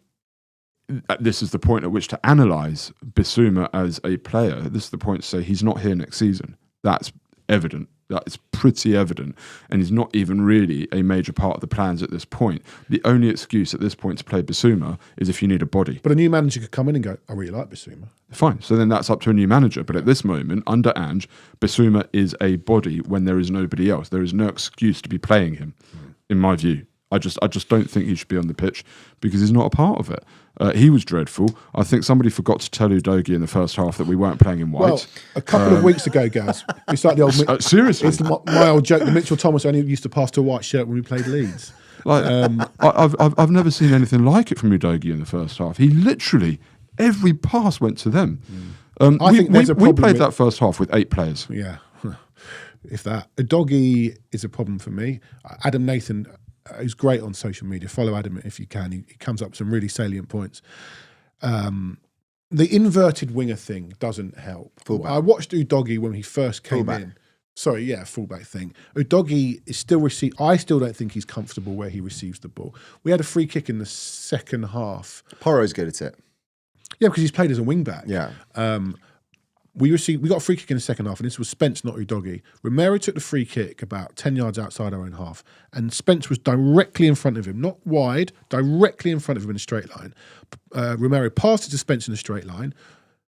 this is the point at which to analyse Bissouma as a player. This is the point to say he's not here next season. That's evident. That is pretty evident. And he's not even really a major part of the plans at this point. The only excuse at this point to play Bissouma is if you need a body. But a new manager could come in and go, I really like Bissouma. Fine. So then that's up to a new manager. But at this moment, under Ange, Bissouma is a body when there is nobody else. There is no excuse to be playing him, in my view. I just don't think he should be on the pitch because he's not a part of it. He was dreadful. I think somebody forgot to tell Udogie in the first half that we weren't playing in white. Well, a couple of weeks ago, Gaz, it's like the old... seriously? It's my old joke that Mitchell Thomas only used to pass to a white shirt when we played Leeds. Like, I've never seen anything like it from Udogie in the first half. He literally, every pass went to them. I think there's a problem we played that first half with 8 players. Yeah, if that. Udogie is a problem for me. Adam Nathan... who's great on social media. Follow Adam if you can. He comes up with some really salient points. The inverted winger thing doesn't help. Fullback. I watched Udogie when he first came in. Sorry, yeah, fullback thing. Udogie is still I still don't think he's comfortable where he receives the ball. We had a free kick in the second half. Porro's good at it. Yeah, because he's played as a wing back. Yeah. We got a free kick in the second half, and this was Spence, not Udogie. Romero took the free kick about 10 yards outside our own half, and Spence was directly in front of him, not wide, directly in front of him in a straight line. Romero passed it to Spence in a straight line.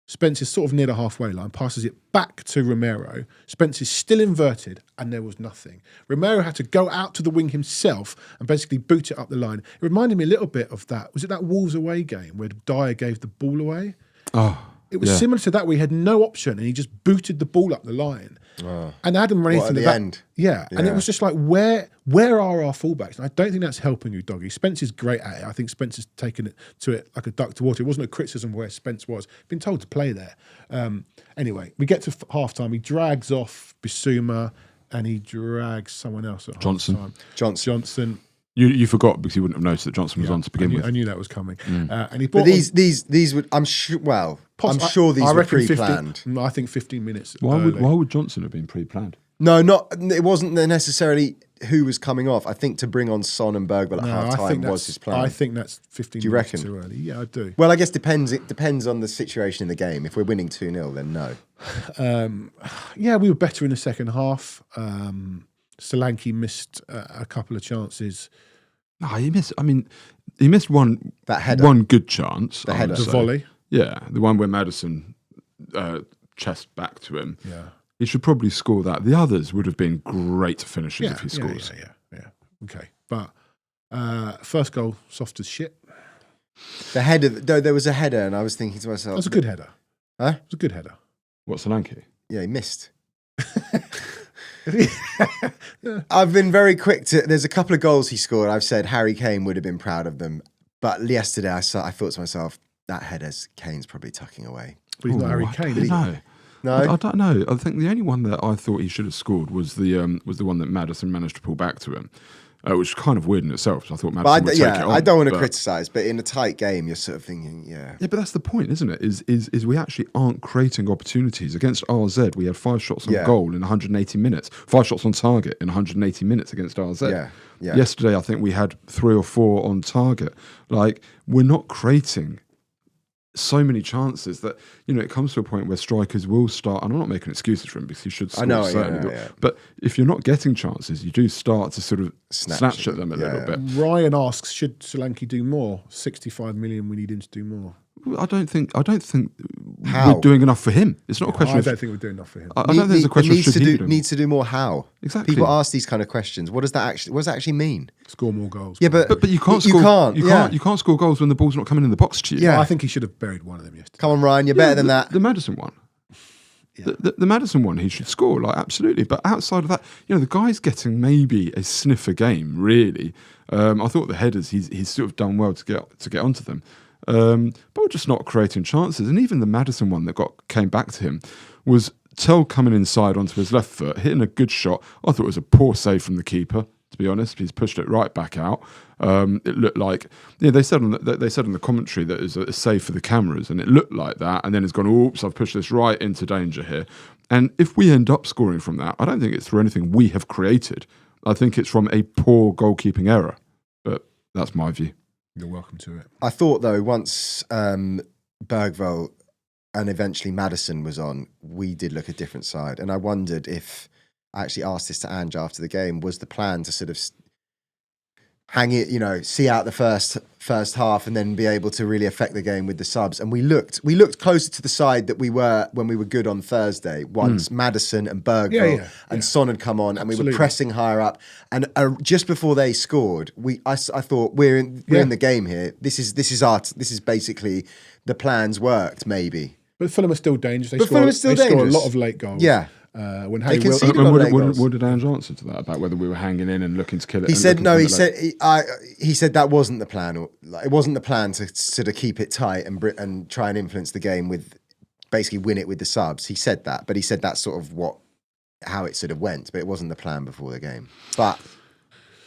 Spence is sort of near the halfway line, passes it back to Romero. Spence is still inverted, and there was nothing. Romero had to go out to the wing himself and basically boot it up the line. It reminded me a little bit of that. Was it that Wolves away game where Dyer gave the ball away? Oh. It was similar to that. We had no option, and he just booted the ball up the line. And Adam ran into the end. Yeah, and it was just like, where are our fullbacks? And I don't think that's helping Udogie. Spence is great at it. I think Spence has taken it like a duck to water. It wasn't a criticism where Spence was. Been told to play there. Anyway, we get to half-time. He drags off Bissouma, and he drags someone else at half-time. Johnson. You forgot because you wouldn't have noticed that Johnson was on to begin with. I knew that was coming. And he but these would, I'm sure. Well, I'm sure these were pre-planned. I think 15 minutes. Why would Johnson have been pre-planned? No, it wasn't necessarily who was coming off. I think to bring on Son and Bergwijn at half time was his plan. I think that's 15 do you minutes reckon? Too early. Yeah, I do. Well, I guess it depends on the situation in the game. If we're winning 2-0, then no. Yeah, we were better in the second half. Solanke missed a couple of chances. No, he missed one. That header. One good chance. The header. The volley. Yeah, the one where Maddison chest back to him. Yeah. He should probably score that. The others would have been great finishes if he scores. Yeah. Okay, but first goal, soft as shit. The header. There was a header, and I was thinking to myself, That's a good header. Huh? It's a good header. What, Solanke? Yeah, he missed. I've been very quick to. There's a couple of goals he scored. I've said Harry Kane would have been proud of them, but yesterday I thought to myself, that header's Kane's probably tucking away. But he's not Harry Kane, is he? No, I don't know. I think the only one that I thought he should have scored was the one that Maddison managed to pull back to him. which is kind of weird in itself. So I thought But Maddison would take it on. I don't want to but- criticise, but in a tight game, you're sort of thinking, Yeah, but that's the point, isn't it? Is we actually aren't creating opportunities. Against RZ, we had 5 shots on goal in 180 minutes, 5 shots on target in 180 minutes against RZ. Yeah. Yesterday, I think we had 3 or 4 on target. Like, we're not creating so many chances that, it comes to a point where strikers will start, and I'm not making excuses for him because he should score, certainly. But if you're not getting chances, you do start to sort of snatch at them a little bit. Ryan asks, should Solanke do more? 65 million, we need him to do more. I don't think How? we're doing enough for him. It's not a question I of... don't think we're doing enough for him. I don't think it's a question of should he do. Needs to do more. How? Exactly. People ask these kind of questions. What does that actually mean? Score more goals. Yeah, but But you can't you score. can't. You can't score goals when the ball's not coming in the box to you. Yeah. I think he should have buried one of them yesterday. Come on, Ryan, you're better than that. The Maddison one. The Maddison one, he should score, like, absolutely. But outside of that, the guy's getting maybe a sniffer game, really. I thought the headers, he's sort of done well to get onto them. But we're just not creating chances. And even the Maddison one that came back to him was Tell coming inside onto his left foot, hitting a good shot. I thought it was a poor save from the keeper, to be honest. He's pushed it right back out. It looked like, they said on the commentary that it was a save for the cameras, and it looked like that. And then it's gone, oops, I've pushed this right into danger here. And if we end up scoring from that, I don't think it's through anything we have created. I think it's from a poor goalkeeping error. But that's my view. You're welcome to it. I thought, though, once Bergvall and eventually Maddison was on, we did look a different side. And I wondered if, I actually asked this to Ange after the game, was the plan to sort of hang it, see out the first half and then be able to really affect the game with the subs. And we looked closer to the side that we were when we were good on Thursday. Once Maddison and Bergvall and Son had come on, and we were pressing higher up. And just before they scored, I thought we're in the game here. This is basically the plans worked, maybe. But Fulham are still dangerous. They Fulham are still score a dangerous. lot of late goals. Yeah. When They Harry conceded Wilson, a lot of late goals. What did Ange answer to that about whether we were hanging in and looking to kill it? He said no. He said that wasn't the plan. It wasn't the plan to sort of keep it tight and try and influence the game with basically win it with the subs. He said that, but he said that's sort of how it sort of went. But it wasn't the plan before the game. But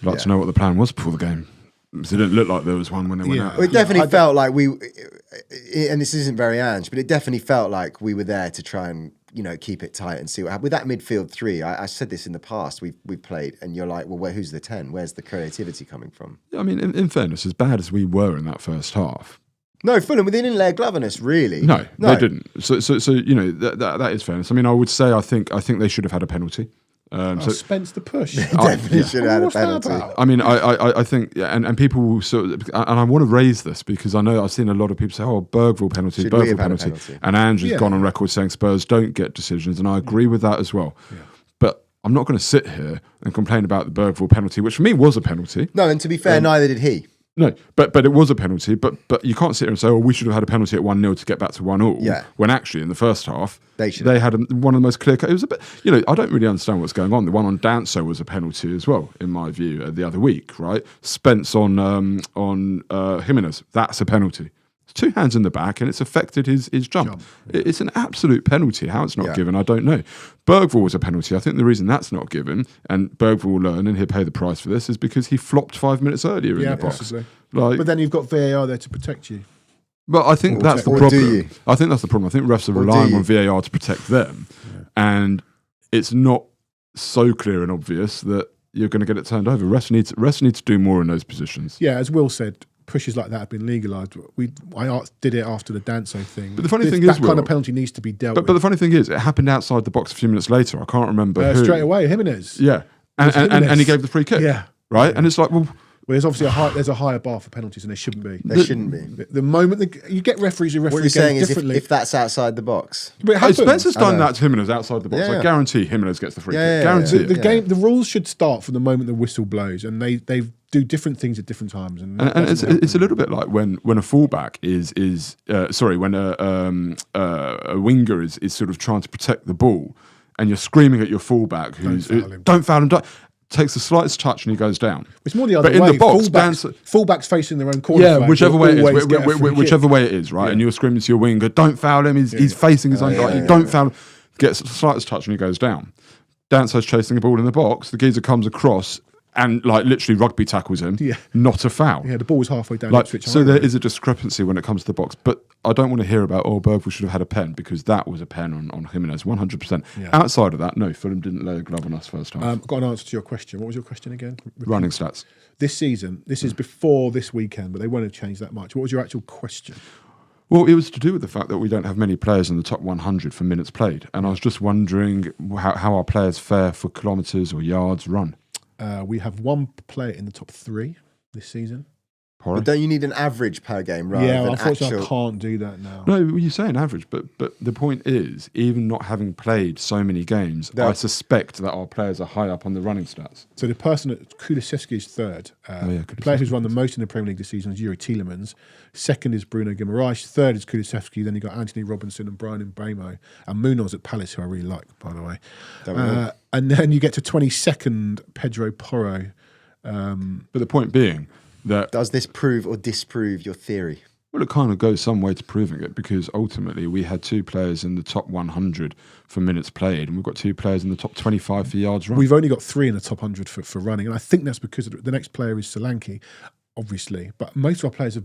I'd like to know what the plan was before the game. Because it didn't look like there was one when they went out. Well, it definitely felt like and this isn't very Ange, but it definitely felt like we were there to try and keep it tight and see what happened. With that midfield three, I said this in the past, we've played, and you're like, well, who's the 10? Where's the creativity coming from? I mean, in fairness, as bad as we were in that first half. No, Fulham, they didn't lay a glove on us, really. No, they didn't. So that is fairness. I mean, I would say I think they should have had a penalty. Spence the push. Definitely should have had a What's that penalty. about? I mean, I think, and people will sort of, and I want to raise this because I know I've seen a lot of people say, Bergvall penalty, Should we Bergvall have had a penalty. penalty? And Ange has gone on record saying Spurs don't get decisions, and I agree with that as well. Yeah. But I'm not going to sit here and complain about the Bergvall penalty, which for me was a penalty. No, and to be fair, neither did he. No, but it was a penalty. But you can't sit here and say, we should have had a penalty at 1-0 to get back to 1-1. Yeah. When actually in the first half they had one of the most clear cut. It was a bit, I don't really understand what's going on. The one on Danso was a penalty as well, in my view, the other week, right? Spence on Jimenez, that's a penalty. It's 2 hands in the back and it's affected his jump. It's an absolute penalty. How it's not given, I don't know. Bergvall was a penalty. I think the reason that's not given, and Bergvall will learn and he'll pay the price for this, is because he flopped 5 minutes earlier in the box. Possibly. Like, but then you've got VAR there to protect you. but I think that's the or problem. do you? I think that's the problem. I think refs are relying on VAR to protect them, and it's not so clear and obvious that you're going to get it turned over. Refs need to do more in those positions. Yeah, as Will said, pushes like that have been legalised. I did it after the Danso thing. But the funny thing that is, kind Will, of penalty needs to be dealt but with. the funny thing is, it happened outside the box a few minutes later. I can't remember who. Straight away, Jimenez. Yeah, and he gave the free kick. Yeah, right. And it's like, well, there's obviously a higher bar for penalties, and there shouldn't be. There shouldn't be. The moment you get referees who What referee you're saying games is differently. if that's outside the box. But it happens. Spencer's done that to Jimenez outside the box. Yeah. I guarantee Jimenez gets the free Yeah, kick. yeah, Guarantee it. The game, the rules should start from the moment the whistle blows, and they do different things at different times. And it's a little bit like when a fullback when a winger is sort of trying to protect the ball, and you're screaming at your fullback who's don't foul him. Takes the slightest touch and he goes down. It's more the other But way. in the box, fullbacks facing their own corner. yeah, flag whichever will way it always is, get a free whichever kick. way it is, right? And you're screaming to your winger, "Don't foul him! He's facing his own guy. Don't foul him." Gets the slightest touch and he goes down. Danso's chasing the ball in the box. The geezer comes across and like literally rugby tackles him. Yeah. Not a foul. Yeah, the ball was halfway down. Like, Ipswich so Highway. there is a discrepancy when it comes to the box, but I don't want to hear about Bergvall should have had a pen, because that was a pen on Jimenez, 100%. Yeah. Outside of that, no, Fulham didn't lay a glove on us first half. I've got an answer to your question. What was your question again? Running stats. This season, this is before this weekend, but they won't have changed that much. What was your actual question? Well, it was to do with the fact that we don't have many players in the top 100 for minutes played, and I was just wondering how our players fare for kilometres or yards run. We have one player in the top 3 this season. But don't you need an average per game rather Yeah, than unfortunately, actual? I can't do that now. No, you're saying average, but the point is, even not having played so many games, I suspect that our players are high up on the running stats. So the person at Kulusevski is third. The player who's run the most in the Premier League this season is Yuri Tielemans. Second is Bruno Guimaraes. Third is Kulusevski. Then you got Anthony Robinson and Brian Mbeumo. And Munoz at Palace, who I really like, by the way. And then you get to 22nd, Pedro Porro. But the point being that... Does this prove or disprove your theory? Well, it kind of goes some way to proving it, because ultimately we had 2 players in the top 100 for minutes played, and we've got 2 players in the top 25 for yards run. We've only got 3 in the top 100 for running, and I think that's because the next player is Solanke, obviously. But most of our players have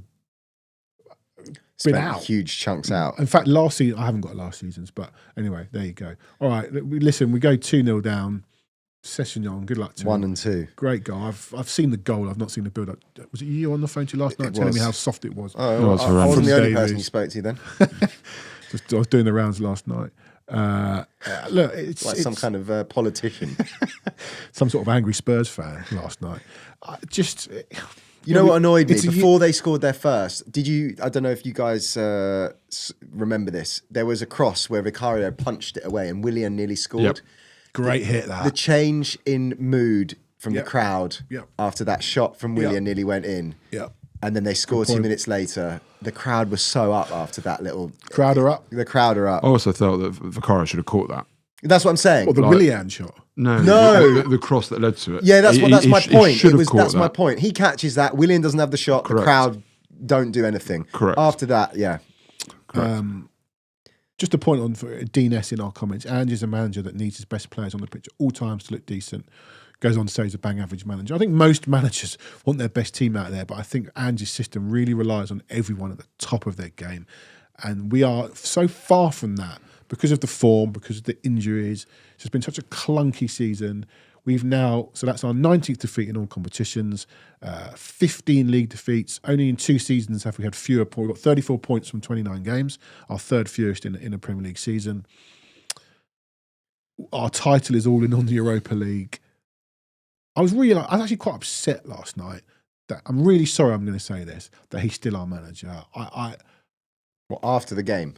been Spent out. huge chunks out. In fact, last season, I haven't got last season's, but anyway, there you go. All right, listen, we go 2-0 down. Sessegnon, good luck to 1 him. and 2. Great goal. I've seen the goal. I've not seen the build-up. Was it you on the phone to you last night telling me how soft it was? Oh, was I horrendous. wasn't the only Davies. person you spoke to then. I was doing the rounds last night. Look, it's Like some kind of politician. some sort of angry Spurs fan last night. You know what annoyed me? it's Before they scored their first, did you... I don't know if you guys remember this. There was a cross where Vicario punched it away and Willian nearly scored. Yep. Great hit, that. The change in mood from the crowd Yep. after that shot from Willian Yep. nearly went in. Yep. And then they scored Good 2 point. minutes later. The crowd was so up after that little... Crowd are up. The crowd are up. I also thought that Vicario should have caught that. That's what I'm saying. Or the Willian shot. No. The cross that led to it. Yeah, that's my point. should have caught That's my that. point. He catches that. Willian doesn't have the shot. Correct. The crowd don't do anything. Correct. After that, yeah. Correct. Just a point on for Dean S in our comments. Ange is a manager that needs his best players on the pitch at all times to look decent. Goes on to say he's a bang average manager. I think most managers want their best team out there, but I think Ange's system really relies on everyone at the top of their game. And we are so far from that because of the form, because of the injuries. It's just been such a clunky season. We've now, so that's our 19th defeat in all competitions, 15 league defeats. Only in 2 seasons have we had fewer points. We've got 34 points from 29 games, our 3rd fewest in a Premier League season. Our title is all in on the Europa League. I was actually quite upset last night. That I'm really sorry I'm going to say this, that he's still our manager. Well, after the game.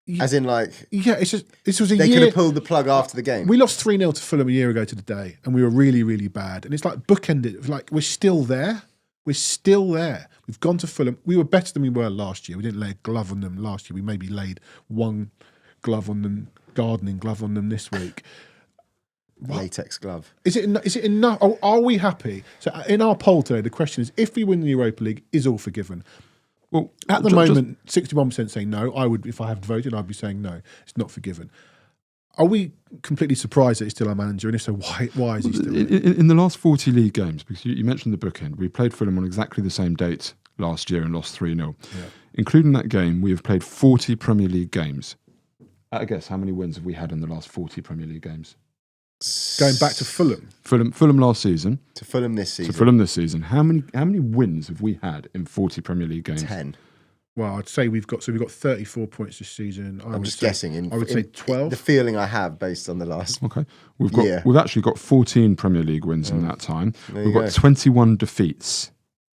Yeah, As in, like, it's just, this was a they year. could have pulled the plug after the game. We lost 3-0 to Fulham a year ago to the day, and we were really, really bad. And it's like bookended. Like, we're still there. We're still there. We've gone to Fulham. We were better than we were last year. We didn't lay a glove on them last year. We maybe laid one glove on them, gardening glove on them this week. Latex glove. Is it enough? Are we happy? So in our poll today, the question is, if we win the Europa League, is all forgiven? Well, At the moment, 61% say no. I would, if I had voted, I'd be saying no. It's not forgiven. Are we completely surprised that he's still our manager? And if so, why is he still? In the last 40 league games, because you mentioned the bookend, we played Fulham on exactly the same date last year and lost 3-0. Yeah. Including that game, we have played 40 Premier League games. I guess how many wins have we had in the last 40 Premier League games? Going back to Fulham. Fulham last season. To Fulham this season. To Fulham this season. How many wins have we had in 40 Premier League games? 10. Well, I'd say we've got 34 points this season. I'm just guessing. I would say 12. The feeling I have based on the last. Okay. We've actually got 14 Premier League wins in that time. There We've you got go. 21 defeats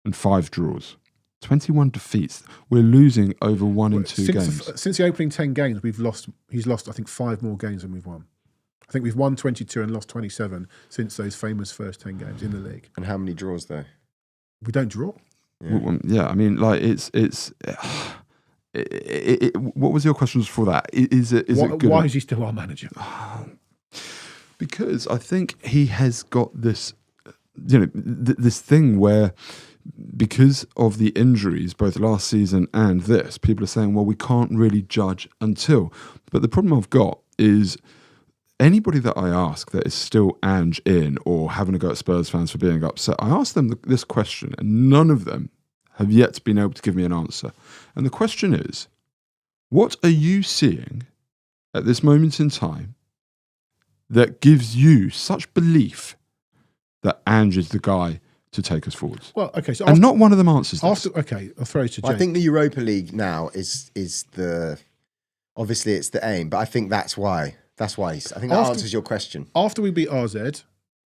and 5 draws. 21 defeats. We're losing over 1 in 2 games. Since the opening 10 games, he's lost, I think, 5 more games than we've won. I think we've won 22 and lost 27 since those famous first 10 games in the league. And how many draws, though? We don't draw. Yeah, I mean, like what was your questions for that? Is it good? Why is he still our manager? Because I think he has got this, this thing where, because of the injuries, both last season and this, people are saying, well, we can't really judge until. But the problem I've got is anybody that I ask that is still Ange in or having a go at Spurs fans for being upset, I ask them this question, and none of them have yet been able to give me an answer. And the question is, what are you seeing at this moment in time that gives you such belief that Ange is the guy to take us forwards? Well, okay, so and not one of them answers this. after, okay, I'll throw it to Jake. I think the Europa League now is the obviously it's the aim, but I think that's why. That's why. I think that answers your question. After we beat RZ,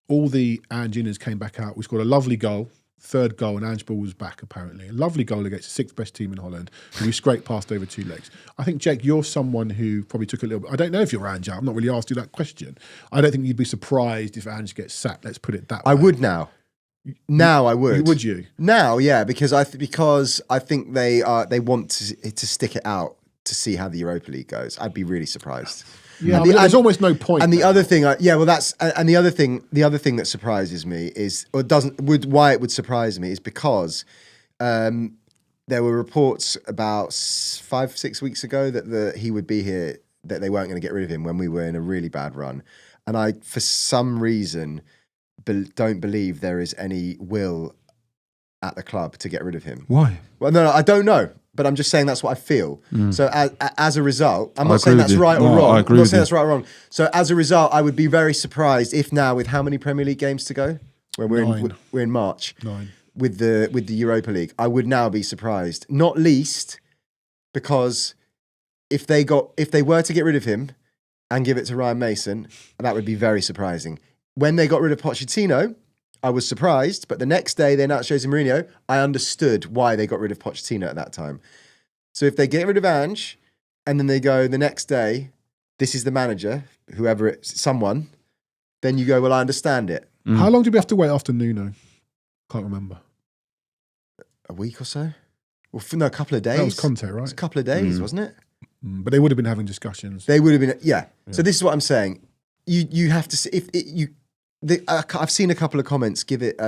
all the Anginas came back out. We scored a lovely goal, third goal, and Ange Ball was back apparently. A lovely goal against the sixth best team in Holland, who we scraped past over 2 legs. I think, Jake, you're someone who probably took a little bit. I don't know if you're Ange. I've not really asked you that question. I don't think you'd be surprised if Ange gets sacked. Let's put it that way. I would now. Now I would. Would you? Now, yeah, because I think they want to stick it out to see how the Europa League goes. I'd be really surprised. Yeah, there's almost no point. And the other thing, the other thing that surprises me is, or why it would surprise me is because there were reports about 5-6 weeks ago that he would be here, that they weren't going to get rid of him when we were in a really bad run, and I, for some reason, don't believe there is any will at the club to get rid of him. Why? Well, no, I don't know. But I'm just saying that's what I feel. So as a result, I'm not saying agree that's with you. right or No, wrong. I I'm agree not with saying you. that's right or wrong. So as a result, I would be very surprised if now, with how many Premier League games to go, when we're in March, 9. with the Europa League, I would now be surprised. Not least because if they were to get rid of him and give it to Ryan Mason, that would be very surprising. When they got rid of Pochettino, I was surprised, but the next day they announced Jose Mourinho. I understood why they got rid of Pochettino at that time. So if they get rid of Ange, and then they go the next day, this is the manager, whoever it's someone, then you go, well, I understand it. How long did we have to wait after Nuno? Can't remember. A week or so? Well, no, a couple of days. That was Conte, right? It was a couple of days, wasn't it? But they would have been having discussions. They would have been, yeah. So this is what I'm saying. You have to see, I've seen a couple of comments. Give it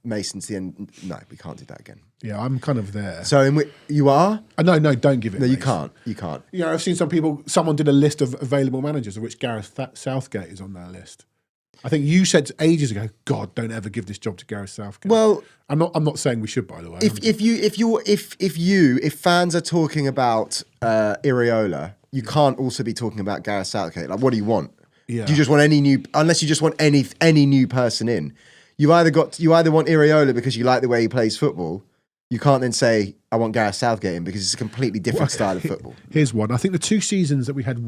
Mason to the end. No, we can't do that again. Yeah, I'm kind of there. So you are? No, don't give it. No, you Mason. can't. You can't. You know, I've seen someone did a list of available managers, of which Gareth Southgate is on that list. I think you said ages ago, God, don't ever give this job to Gareth Southgate. Well, I'm not saying we should, by the way. If fans are talking about Iraola, you can't also be talking about Gareth Southgate. Like, what do you want? Yeah. Do you just want unless you just want any new person in? You either want Iraola because you like the way he plays football. You can't then say, I want Gareth Southgate in, because it's a completely different style of football. Here's one. I think the 2 seasons that we had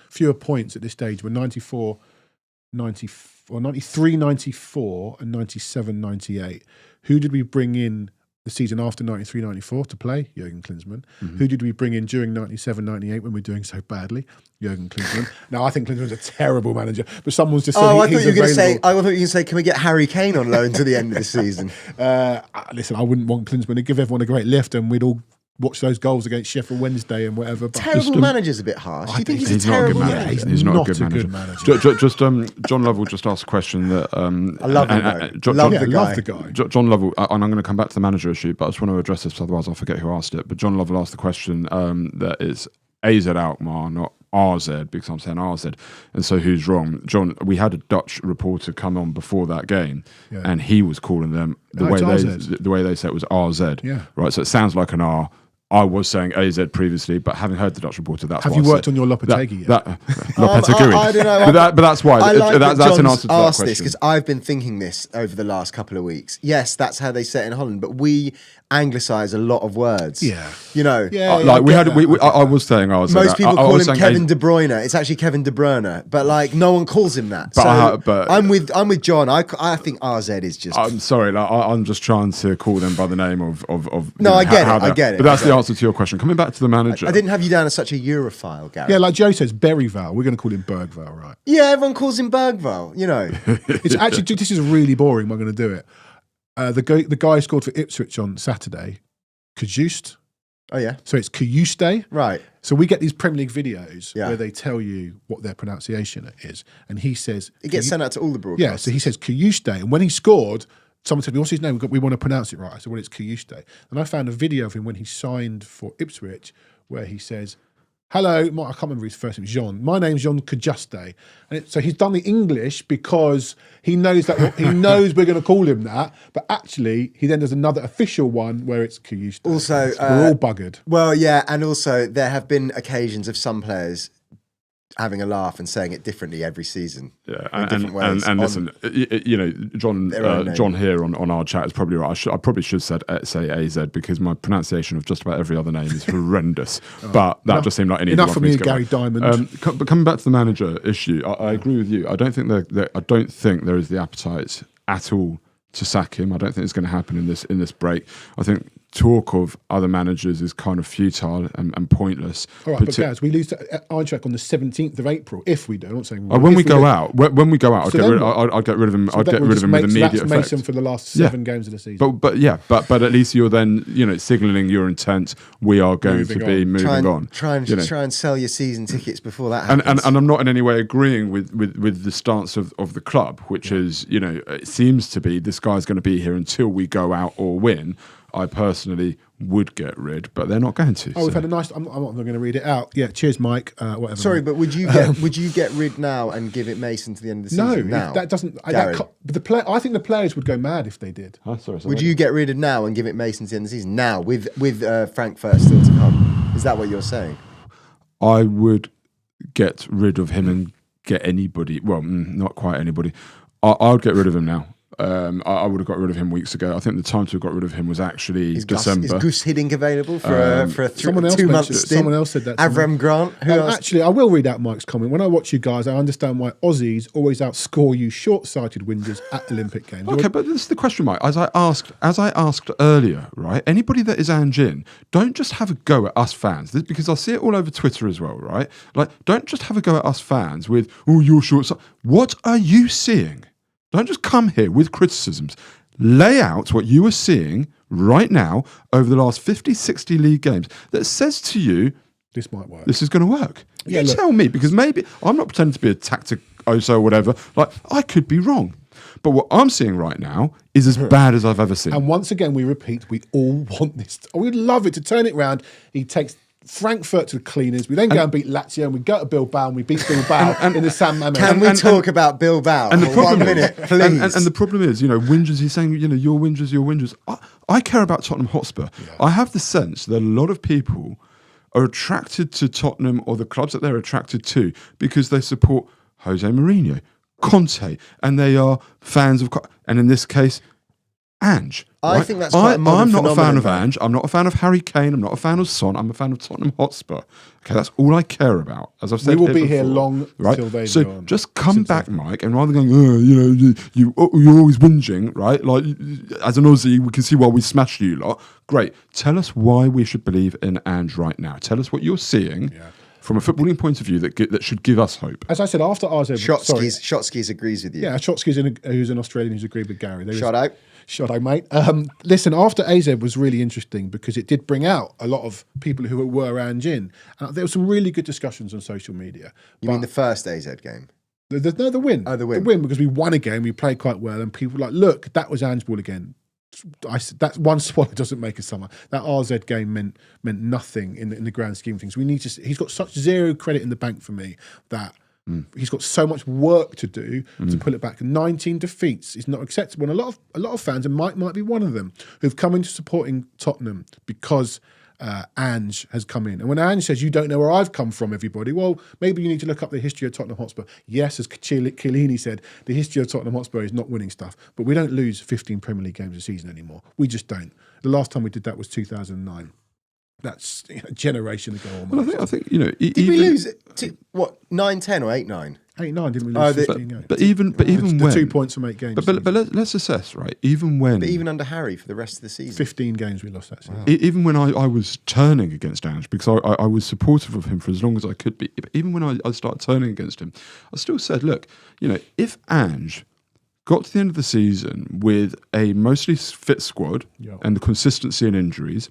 fewer points at this stage were 93, 94 and 97, 98. Who did we bring in the season after 93, 94 to play? Jurgen Klinsmann. Who did we bring in during 97, 98 when we were doing so badly? Jurgen Klinsmann. Now, I think Klinsmann's a terrible manager, but someone's just said I thought you were going to say, can we get Harry Kane on loan to the end of the season? Listen, I wouldn't want Klinsmann to give everyone a great lift and we'd all watch those goals against Sheffield Wednesday and whatever. But Terrible manager's a bit harsh. Do you think he's a terrible manager? He's not a good manager. Just John Lovell just asked a question that I love him. Love the guy. John Lovell, and I'm going to come back to the manager issue, but I just want to address this, otherwise I'll forget who asked it. But John Lovell asked the question that it's AZ Alkmaar, not RZ, because I'm saying RZ. And so who's wrong? John, we had a Dutch reporter come on before that game, and he was calling them the way they said it was RZ. Yeah. Right. So it sounds like an R. I was saying AZ previously, but having heard the Dutch reporter, that's Have why you worked on your Lopetegui yet? Lopetegui. I don't know. But that's why. I like that's that an John's answer to that asked this, question. because I've been thinking this over the last couple of weeks. Yes, that's how they say it in Holland, but we anglicise a lot of words. Yeah. You know. Yeah, I was saying I was. Most people I call was him saying Kevin De Bruyne. It's actually Kevin De Bruyne, but like no one calls him that. But I'm with John. I think RZ is just. I'm sorry. I'm just trying to call them by the name of. No, I get it. But that's the answer to your question. Coming back to the manager. I didn't have you down as such a Europhile, Gary. Yeah, like Joe says, Berryvale. We're going to call him Bergvale, right? Yeah, everyone calls him Bergvale. You know. It's actually, this is really boring. I'm going to do it. The guy who scored for Ipswich on Saturday, Kajust. Oh yeah. So it's Kajuste. Right. So we get these Premier League videos where they tell you what their pronunciation is, and he says it gets sent out to all the broadcasters. Yeah. So he says Kajuste, and when he scored, someone said, "What's his name? We want to pronounce it right." I said, "Well, it's Kajuste." And I found a video of him when he signed for Ipswich, where he says hello, I can't remember his first name, Jean. My name's Jean Cajuste. So he's done the English because he knows that he knows we're going to call him that, but actually he then does another official one where it's Cajuste. Also, we're all buggered. Well, yeah, and also there have been occasions of some players having a laugh and saying it differently every season. Yeah, in different ways. And listen, John here on our chat is probably right. I probably should say AZ because my pronunciation of just about every other name is horrendous. But that just seemed like an easy enough one from for me you, to get Gary right. Diamond. But coming back to the manager issue, I agree with you. I don't think there is the appetite at all to sack him. I don't think it's going to happen in this break. I think talk of other managers is kind of futile and pointless. All right, but guys, we lose to Eintracht on the 17th of April. If we do, I'm not saying when we go out, I'd get rid of him. I'd get rid of him with immediate effect. That's Mason for the last 7 games of the season. But at least you're then signalling your intent. We are going to be moving on. Try and sell your season tickets before that happens. And I'm not in any way agreeing with the stance of the club, which is it seems to be this guy's going to be here until we go out or win. I personally would get rid, but they're not going to. We've had a nice. I'm not going to read it out. Yeah, cheers, Mike. Whatever. Sorry, but would you get rid now and give it Mason to the end of the season? No, that doesn't. I think the players would go mad if they did. Sorry. Would you get rid of now and give it Mason to the end of the season now with Frankfurt still to come? Is that what you're saying? I would get rid of him and get anybody. Well, not quite anybody. I would get rid of him now. I would have got rid of him weeks ago. I think the time to have got rid of him was actually December. Is Gus Hiddink available for a 2-month stint? Someone else said that. Avram Grant. Who else? Actually, I will read out Mike's comment. When I watch you guys, I understand why Aussies always outscore you short-sighted whingers at Olympic Games. Okay, but this is the question, Mike. As I asked earlier, right? Anybody that is Anjin, don't just have a go at us fans. Because I see it all over Twitter as well, right? Like, don't just have a go at us fans with, oh, you're short-sighted. What are you seeing? Don't just come here with criticisms. Lay out what you are seeing right now over the last 50, 60 league games that says to you, this might work. This is going to work. Yeah, tell me, because maybe I'm not pretending to be a tacticoso or whatever. Like, I could be wrong. But what I'm seeing right now is as bad as I've ever seen. And once again, we repeat, we all want this. We'd love it to turn it around. He takes Frankfurt to the cleaners. We then go and beat Lazio, and we go to Bilbao and we beat Bilbao in the San Mamés. Can we talk about Bilbao for 1 minute, please? And the problem is, whingers. He's saying, your whingers. I care about Tottenham Hotspur. Yeah. I have the sense that a lot of people are attracted to Tottenham or the clubs that they're attracted to because they support Jose Mourinho, Conte, and they are fans of. And in this case, Ange. I think that's quite a modern I'm not a fan of phenomenon. Ange. I'm not a fan of Harry Kane. I'm not a fan of Son. I'm a fan of Tottenham Hotspur. Okay, that's all I care about. As I've said, we will be before, here long till they So go on. just come back, Mike, and rather than going, you're always whinging, right? Like as an Aussie, we can see why we smashed you lot. Great. Tell us why we should believe in Ange right now. Tell us what you're seeing. Yeah. From a footballing point of view, that should give us hope. As I said, after AZ... Shotskis agrees with you. Yeah, Shotskis, who's an Australian who's agreed with Gary. Shot out, mate. Listen, after AZ was really interesting because it did bring out a lot of people who were Ange in. There were some really good discussions on social media. You mean the first AZ game? The win. Oh, the win. The win, because we won a game, we played quite well, and people were like, look, that was Ange ball again. That one swallow doesn't make a summer. That RZ game meant nothing in the grand scheme of things. He's got such zero credit in the bank for me that he's got so much work to do to pull it back. 19 defeats is not acceptable. And a lot of fans, and Mike might be one of them, who've come into supporting Tottenham because Ange has come in. And when Ange says, you don't know where I've come from, everybody, well, maybe you need to look up the history of Tottenham Hotspur. Yes, as Chiellini said, the history of Tottenham Hotspur is not winning stuff, but we don't lose 15 Premier League games a season anymore. We just don't. The last time we did that was 2009. That's a generation ago almost. Well, I think did we lose it to, 9-10 or 8-9? 8-9, didn't we lose 15 games? But even when 2 points from 8 games. But let's assess, right? Even under Harry for the rest of the season, 15 games we lost that season. Wow. Even when I was turning against Ange, because I was supportive of him for as long as I could be. But even when I started turning against him, I still said, look, if Ange got to the end of the season with a mostly fit squad and the consistency in injuries,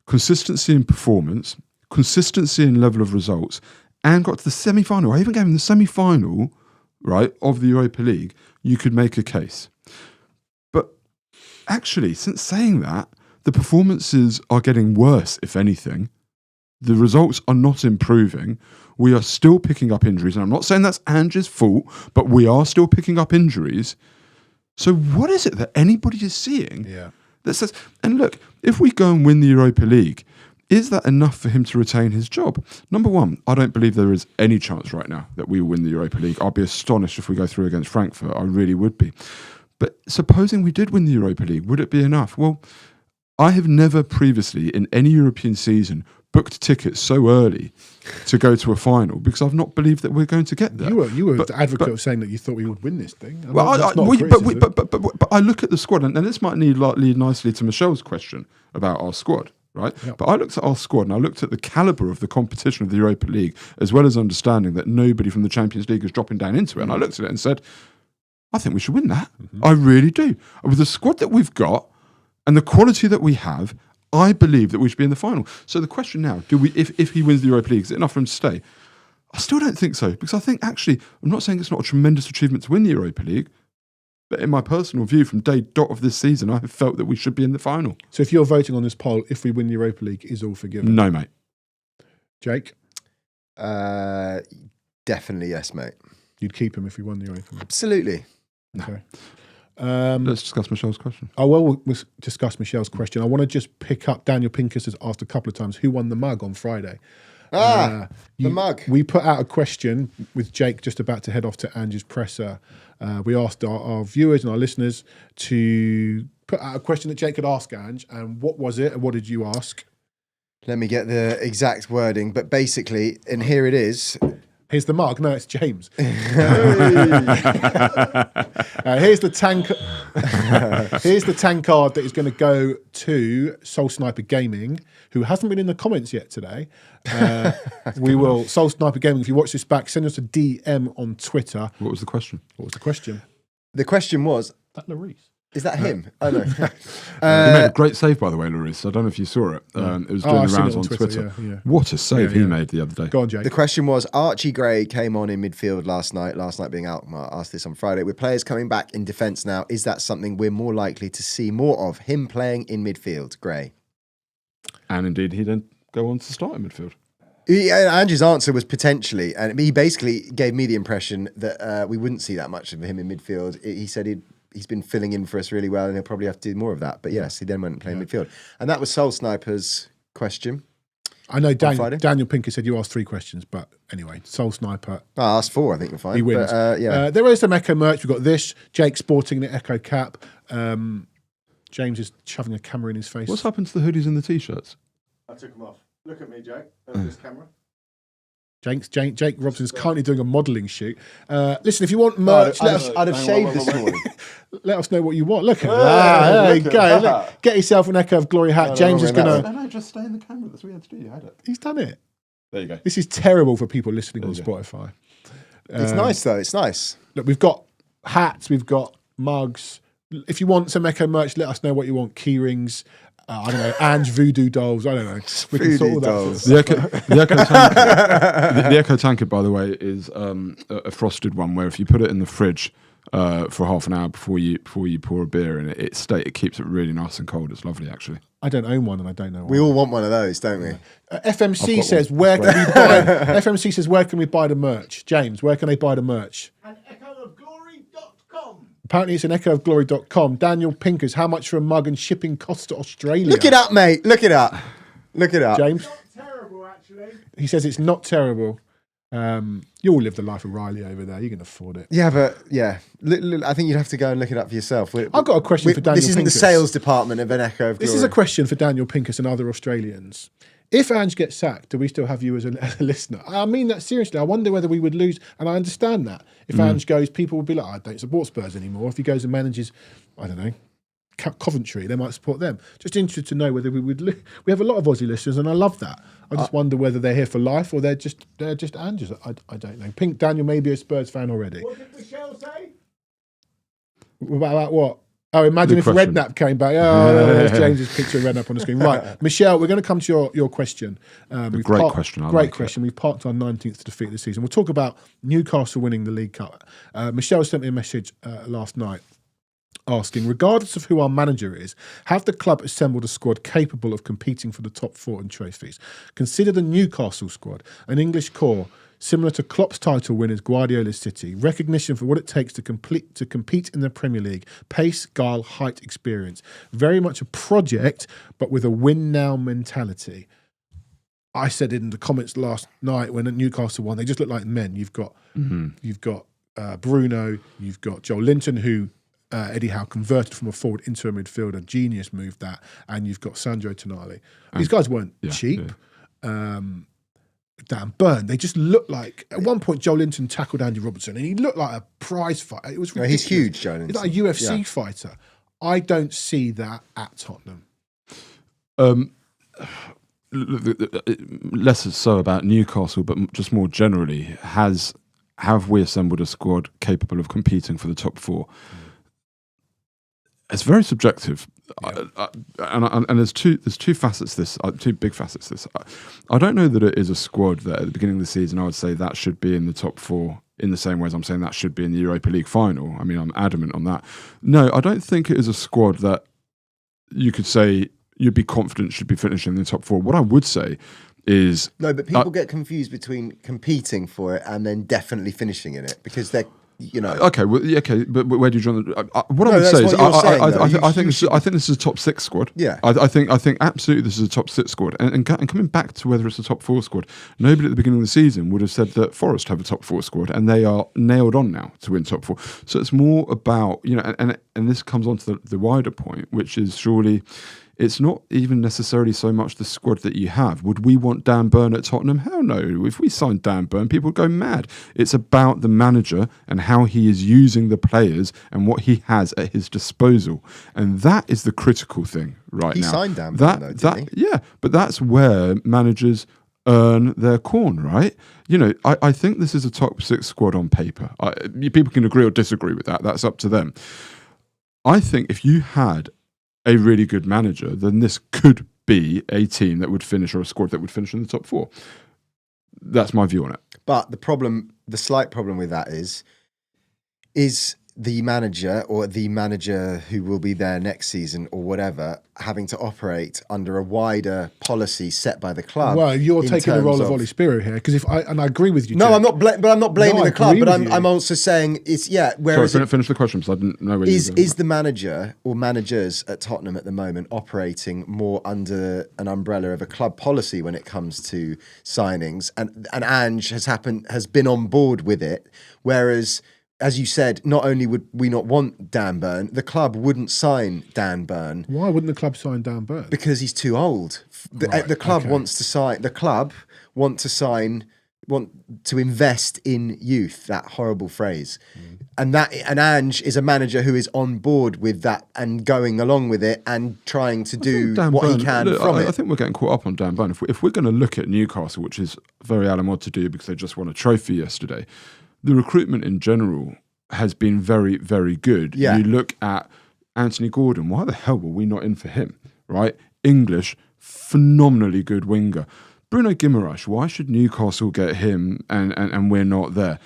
consistency in performance, consistency in level of results, and got to the semi-final, or even gave him the semi-final, right, of the Europa League, you could make a case. But actually, since saying that, the performances are getting worse, if anything. The results are not improving. We are still picking up injuries. And I'm not saying that's Ange's fault, but we are still picking up injuries. So what is it that anybody is seeing that says, and look, if we go and win the Europa League, is that enough for him to retain his job? Number one, I don't believe there is any chance right now that we will win the Europa League. I'd be astonished if we go through against Frankfurt. I really would be. But supposing we did win the Europa League, would it be enough? Well, I have never previously in any European season booked tickets so early to go to a final because I've not believed that we're going to get there. You were the advocate of saying that you thought we would win this thing. But I look at the squad, and this might lead nicely to Michelle's question about our squad, right? Yep. But I looked at our squad and I looked at the calibre of the competition of the Europa League, as well as understanding that nobody from the Champions League is dropping down into it. And I looked at it and said, I think we should win that. I really do. With the squad that we've got and the quality that we have, I believe that we should be in the final. So the question now, do we? If he wins the Europa League, is it enough for him to stay? I still don't think so, because I think actually, I'm not saying it's not a tremendous achievement to win the Europa League, but in my personal view, from day dot of this season, I have felt that we should be in the final. So if you're voting on this poll, if we win the Europa League, is all forgiven? No, mate. Jake? Definitely yes, mate. You'd keep him if we won the Europa League? Absolutely. Okay. Let's discuss Michelle's question. Oh, well, we'll discuss Michelle's question. I want to just pick up, Daniel Pincus has asked a couple of times, who won the mug on Friday? The mug. We put out a question with Jake just about to head off to Ange's presser. We asked our viewers and our listeners to put out a question that Jake could ask Ange, and what was it, and what did you ask? Let me get the exact wording, but basically, and here it is. Here's the mug. No, it's James. Here's the tank. Here's the tank card that is going to go to Soul Sniper Gaming, who hasn't been in the comments yet today. We will Soul Sniper Gaming. If you watch this back, send us a DM on Twitter. What was the question? What was the question? The question was. That Lloris. Is that him? Oh no. He made a great save, by the way, Lloris. I don't know if you saw it. It was doing the rounds on Twitter. Yeah. What a save he made the other day. Go on, Jake. The question was, Archie Gray came on in midfield last night being out. I asked this on Friday. With players coming back in defence now, is that something we're more likely to see more of? Him playing in midfield, Gray. And indeed, he then go on to start in midfield. Ange's answer was potentially, and he basically gave me the impression that we wouldn't see that much of him in midfield. He said he's been filling in for us really well, and he'll probably have to do more of that. But yes, he then went and played midfield. And that was Soul Sniper's question. I know Daniel Pinker said you asked 3 questions, but anyway, Soul Sniper. I asked 4, I think you're fine. He wins. But, there is some Echo merch. We've got this. Jake sporting the Echo cap. James is shoving a camera in his face. What's happened to the hoodies and the T-shirts? I took them off. Look at me, Jake. This camera. Jake Robson's currently doing a modelling shoot. Listen, if you want merch, I'd have shaved this morning. Let us know what you want. Look at that. There you go. Look, get yourself an Echo of Glory hat. James is going to... No, just stay in the camera. That's what you had to do. You had it. He's done it. There you go. This is terrible for people listening on Spotify. It's nice, though. It's nice. Look, we've got hats. We've got mugs. If you want some Echo merch, let us know what you want. Key rings. I don't know, Ange voodoo dolls. I don't know. We can sort all that. The Echo Tankard, by the way, is a frosted one where if you put it in the fridge for half an hour before you pour a beer in it, it keeps it really nice and cold. It's lovely, actually. I don't own one, and I don't know. We all want one of those, don't we? FMC says, "Where can we buy?" FMC says, "Where can we buy the merch?" James, where can they buy the merch? Apparently it's an echoofglory.com. Daniel Pinkers, how much for a mug and shipping costs to Australia? Look it up, mate. Look it up. James? Not terrible, actually. He says it's not terrible. You all live the life of Riley over there. You can afford it. Yeah, but I think you'd have to go and look it up for yourself. I've got a question for Daniel Pinkers. This isn't the sales department of an Echo of Glory. This is a question for Daniel Pinkers and other Australians. If Ange gets sacked, do we still have you as a listener? I mean that seriously. I wonder whether we would lose, and I understand that. If Ange goes, people will be like, I don't support Spurs anymore. If he goes and manages, I don't know, Coventry, they might support them. Just interested to know whether we would we have a lot of Aussie listeners, and I love that. I just wonder whether they're here for life or they're just Ange's. I don't know. Pink Daniel may be a Spurs fan already. What did Michelle say? About what? Oh, imagine if Redknapp came back. Oh, no, there's James's picture of Redknapp on the screen. Right, Michelle, we're going to come to your question. Great question. Great question. We've parked our 19th defeat of the season. We'll talk about Newcastle winning the League Cup. Michelle sent me a message last night. asking, regardless of who our manager is, have the club assembled a squad capable of competing for the top 4 in trophies? Consider the Newcastle squad, an English core similar to Klopp's title winners Guardiola's City, recognition for what it takes to compete in the Premier League, pace, guile, height, experience. Very much a project, but with a win-now mentality. I said in the comments last night when Newcastle won, they just look like men. You've got Bruno, you've got Joel Linton, who Eddie Howe converted from a forward into a midfielder. Genius moved that. And you've got Sandro Tonali. These guys weren't cheap. Yeah. Dan Burn, they just looked like, at one point Joel Linton tackled Andy Robertson and he looked like a prize fighter. It was ridiculous. He's huge, Joel Linton. He's like a UFC fighter. I don't see that at Tottenham. Less so about Newcastle, but just more generally, have we assembled a squad capable of competing for the top 4? It's very subjective, and there's two facets to this, two big facets to this. I don't know that it is a squad that at the beginning of the season I would say that should be in the top 4 in the same way as I'm saying that should be in the Europa League final. I mean, I'm adamant on that. No, I don't think it is a squad that you could say you'd be confident should be finishing in the top 4. What I would say is... No, but people get confused between competing for it and then definitely finishing in it because they're, you know... Okay, well, okay, but where do you draw the... what I would say is I think this is a top 6 squad. Yeah. I think absolutely this is a top 6 squad. And coming back to whether it's a top 4 squad, nobody at the beginning of the season would have said that Forest have a top 4 squad and they are nailed on now to win top 4. So it's more about, you know, and this comes on to the wider point, which is surely... It's not even necessarily so much the squad that you have. Would we want Dan Burn at Tottenham? Hell no. If we signed Dan Burn, people would go mad. It's about the manager and how he is using the players and what he has at his disposal. And that is the critical thing right now. He signed Dan Burn, though, didn't he? Yeah, but that's where managers earn their corn, right? You know, I think this is a top 6 squad on paper. People can agree or disagree with that. That's up to them. I think if you had a really good manager, then this could be a team that would finish, or a squad that would finish in the top 4. That's my view on it. But the slight problem with that is the manager or the manager who will be there next season or whatever having to operate under a wider policy set by the club. Well, you're taking the role of Ollie Spiro here because I agree with you. No, Jake. I'm not. But I'm not blaming the club. But I'm also saying it's Whereas sorry, finish the question because I didn't know where is the manager or managers at Tottenham at the moment operating more under an umbrella of a club policy when it comes to signings, and Ange has been on board with it, whereas, as you said, not only would we not want Dan Burn, the club wouldn't sign Dan Burn. Why wouldn't the club sign Dan Burn? Because he's too old. The club wants to sign. The club want to invest in youth. That horrible phrase. And Ange is a manager who is on board with that and going along with it and trying to do what he can from it. I think we're getting caught up on Dan Burn. If we're going to look at Newcastle, which is very Alamod to do because they just won a trophy yesterday, the recruitment in general has been very, very good. Yeah. You look at Anthony Gordon, why the hell were we not in for him, right? English, phenomenally good winger. Bruno Guimaraes, why should Newcastle get him and we're not there?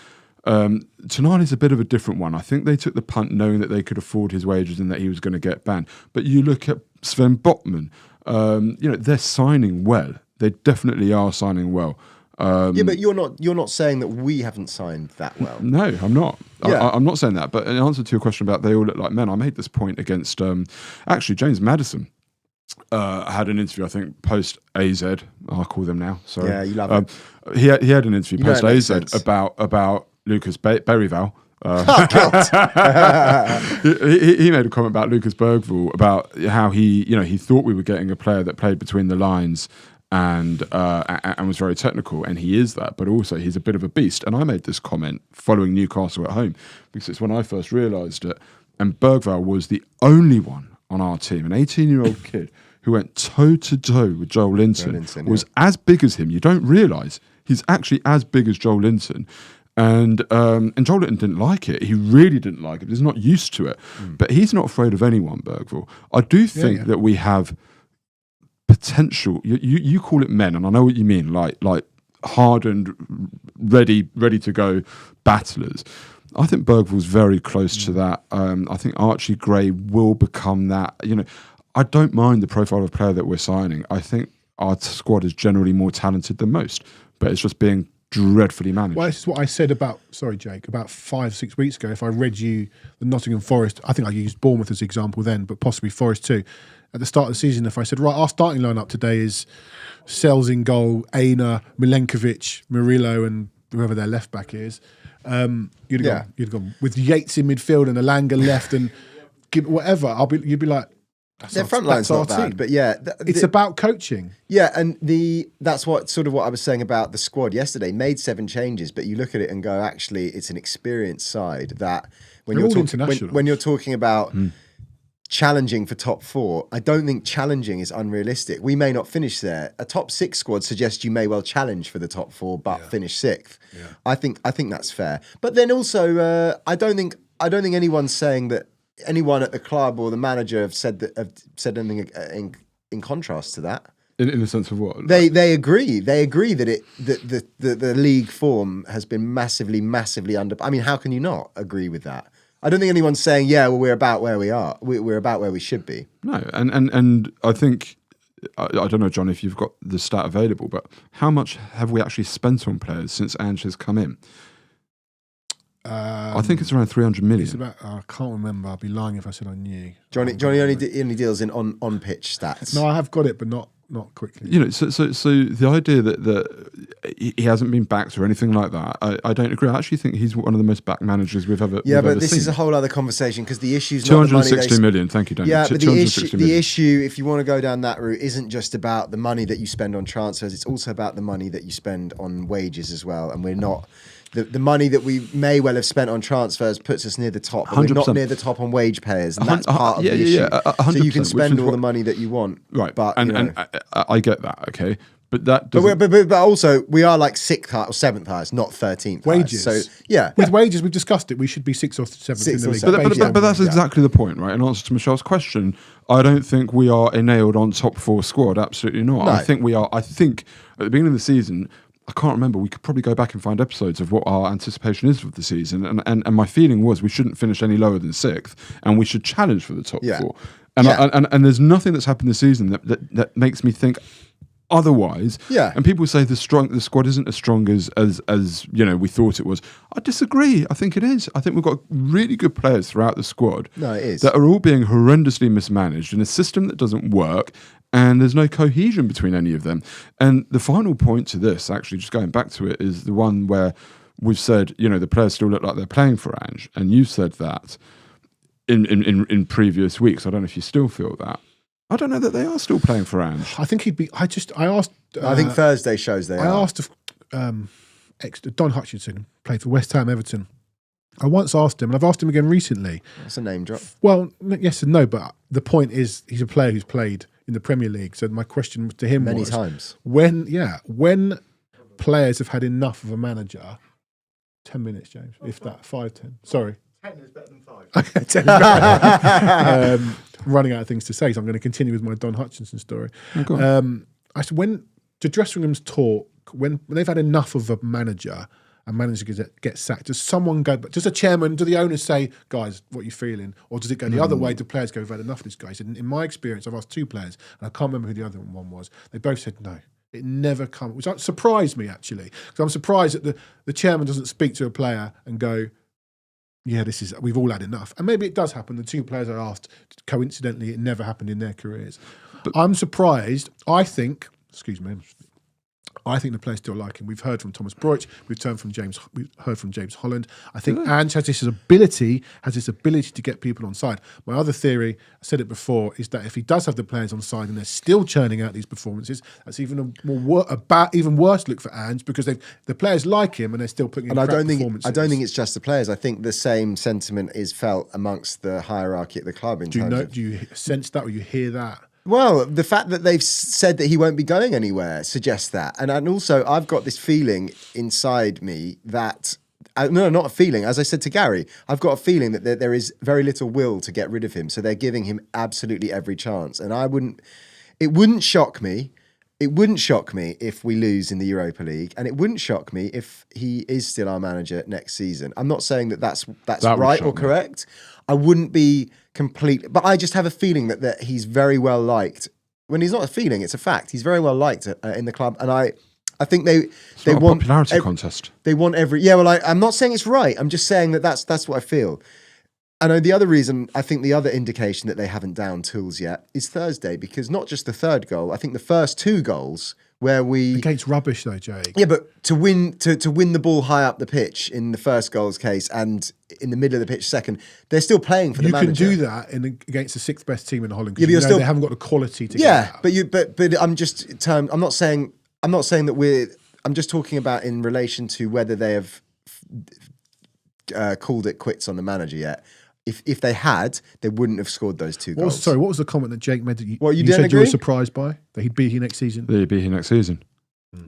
Tonali's a bit of a different one. I think they took the punt knowing that they could afford his wages and that he was going to get banned. But you look at Sven Botman, they're signing well. They definitely are signing well. But you're not saying that we haven't signed that well. No, I'm not. Yeah. I'm not saying that. But in answer to your question about they all look like men, I made this point against actually James Maddison. Had an interview, I think, post AZ. I'll call them now. Sorry. Yeah, you love it. He had an interview post AZ about Lucas Berryvale. He made a comment about Lucas Bergvall about how he thought we were getting a player that played between the lines and was very technical, and he is that, but also he's a bit of a beast. And I made this comment following Newcastle at home because it's when I first realised it. And Bergvall was the only one on our team, an 18-year-old kid who went toe-to-toe with Joel Linton, was as big as him. You don't realise he's actually as big as Joel Linton. And Joel Linton didn't like it. He really didn't like it. He's not used to it. But he's not afraid of anyone, Bergvall. I do think that we have potential. You call it men, and I know what you mean, like hardened, ready to go battlers. I think Bergvall's very close to that. I think Archie Gray will become that. I don't mind the profile of player that we're signing. I think our squad is generally more talented than most, but it's just being dreadfully managed. Well, this is what I said about 5-6 weeks ago. If I read you the Nottingham Forest, I think I used Bournemouth as an example then, but possibly Forest too. At the start of the season, if I said, right, our starting lineup today is Sells in goal, Aina, Milenkovic, Murillo, and whoever their left back is, you'd have gone with Yates in midfield and Alanga left and whatever. You'd be like, their front line's not bad, but yeah, it's about coaching. Yeah, and that's what I was saying about the squad yesterday. Made 7 changes, but you look at it and go, actually, it's an experienced side that when you're talking about challenging for top 4, I don't think challenging is unrealistic. We may not finish there. A top 6 squad suggests you may well challenge for the top 4, but finish 6th. Yeah. I think that's fair. But then also, I don't think anyone's saying that anyone at the club or the manager have said anything in contrast to that. In the sense of what? They agree. They agree that the league form has been massively under. I mean, how can you not agree with that? I don't think anyone's saying, yeah, well, we're about where we are. We're about where we should be. No, and I think, I don't know, John, if you've got the stat available, but how much have we actually spent on players since Ange has come in? I think it's around 300 million. I can't remember. I'd be lying if I said I knew. Johnny only deals in on pitch stats. No, I have got it, but not quickly. So the idea that he hasn't been backed or anything like that, I don't agree. I actually think he's one of the most backed managers we've ever Yeah, we've but ever this seen. is a whole other conversation because the issue's 260 million. Thank you, Daniel. Yeah, but the million. issue, if you want to go down that route, isn't just about the money that you spend on transfers. It's also about the money that you spend on wages as well. And we're not. The money that we may well have spent on transfers puts us near the top, but we're not near the top on wage payers, and that's part of the issue. So you can spend all the money that you want, right? But and I get that, okay, but that but also we are like 6th or 7th highest, not 13th wages. Highest. So yeah, with wages we've discussed it. We should be 6th or 7th in the league. But that's exactly the point, right? In answer to Michelle's question, I don't think we are nailed on top 4 squad. Absolutely not. No. I think we are. I think at the beginning of the season, I can't remember. We could probably go back and find episodes of what our anticipation is of the season. And my feeling was we shouldn't finish any lower than 6th, and we should challenge for the top 4. And there's nothing that's happened this season that makes me think otherwise. Yeah. And people say the squad isn't as strong as we thought it was. I disagree. I think it is. I think we've got really good players throughout the squad. No, it is. That are all being horrendously mismanaged in a system that doesn't work. And there's no cohesion between any of them. And the final point to this, actually, just going back to it, is the one where we've said, the players still look like they're playing for Ange. And you said that in previous weeks. I don't know if you still feel that. I don't know that they are still playing for Ange. I think he'd be. I asked. I think Thursday shows they are. I asked if Don Hutchinson played for West Ham, Everton. I once asked him, and I've asked him again recently. That's a name drop. Well, yes and no, but the point is, he's a player who's played in the Premier League. So my question to him many was times when players have had enough of a manager. 10 minutes, James. If that 5-10. Sorry. 10 is better than 5. Okay, 10 is better. I'm running out of things to say, so I'm going to continue with my Don Hutchinson story. I said when the dressing rooms talk, when they've had enough of a manager. A manager gets sacked. Does someone go? Does a chairman? Do the owners say, "Guys, what are you feeling?" Or does it go the other way? Do players go, "We've had enough of this guy"? In my experience, I've asked 2 players, and I can't remember who the other one was. They both said no. It never comes. Which surprised me actually, because I'm surprised that the chairman doesn't speak to a player and go, "Yeah, we've all had enough." And maybe it does happen. The 2 players I asked, coincidentally, it never happened in their careers. But I'm surprised. I think the players still like him. We've heard from Thomas Broich. We've heard from James Holland. I think Ange has this ability to get people on side. My other theory, I said it before, is that if he does have the players on side and they're still churning out these performances, that's even even worse look for Ange because the players like him and they're still putting in performances. I don't think it's just the players. I think the same sentiment is felt amongst the hierarchy at the club. Do you sense that or you hear that? Well, the fact that they've said that he won't be going anywhere suggests that. And also, I've got this feeling inside me that... No, not a feeling. As I said to Gary, I've got a feeling that there is very little will to get rid of him. So they're giving him absolutely every chance. And it wouldn't shock me it wouldn't shock me if we lose in the Europa League, and it wouldn't shock me if he is still our manager next season. I'm not saying that that's That would right or shock me. correct. I wouldn't be complete, but I just have a feeling that he's very well liked. When he's not a feeling, it's a fact. He's very well liked in the club, and I think they Not a want popularity contest. They want every. Yeah, well, I'm not saying it's right. I'm just saying that's what I feel. And the other reason, I think the other indication that they haven't downed tools yet is Thursday, because not just the third goal, I think the first 2 goals where we Against rubbish though, Jake. yeah, but to win the ball high up the pitch in the first goal's case and in the middle of the pitch second, they're still playing for the You manager. can do that against the 6th best team in Holland. Yeah, but Yeah, you're still- they haven't got the quality to. Yeah, get out. but I'm just I'm not saying that I'm just talking about in relation to whether they have called it quits on the manager yet. If they had, they wouldn't have scored those 2 goals. What was the comment that Jake made? That you, What, you you didn't said you were agree? surprised by that he'd be here next season. They'd be here next season.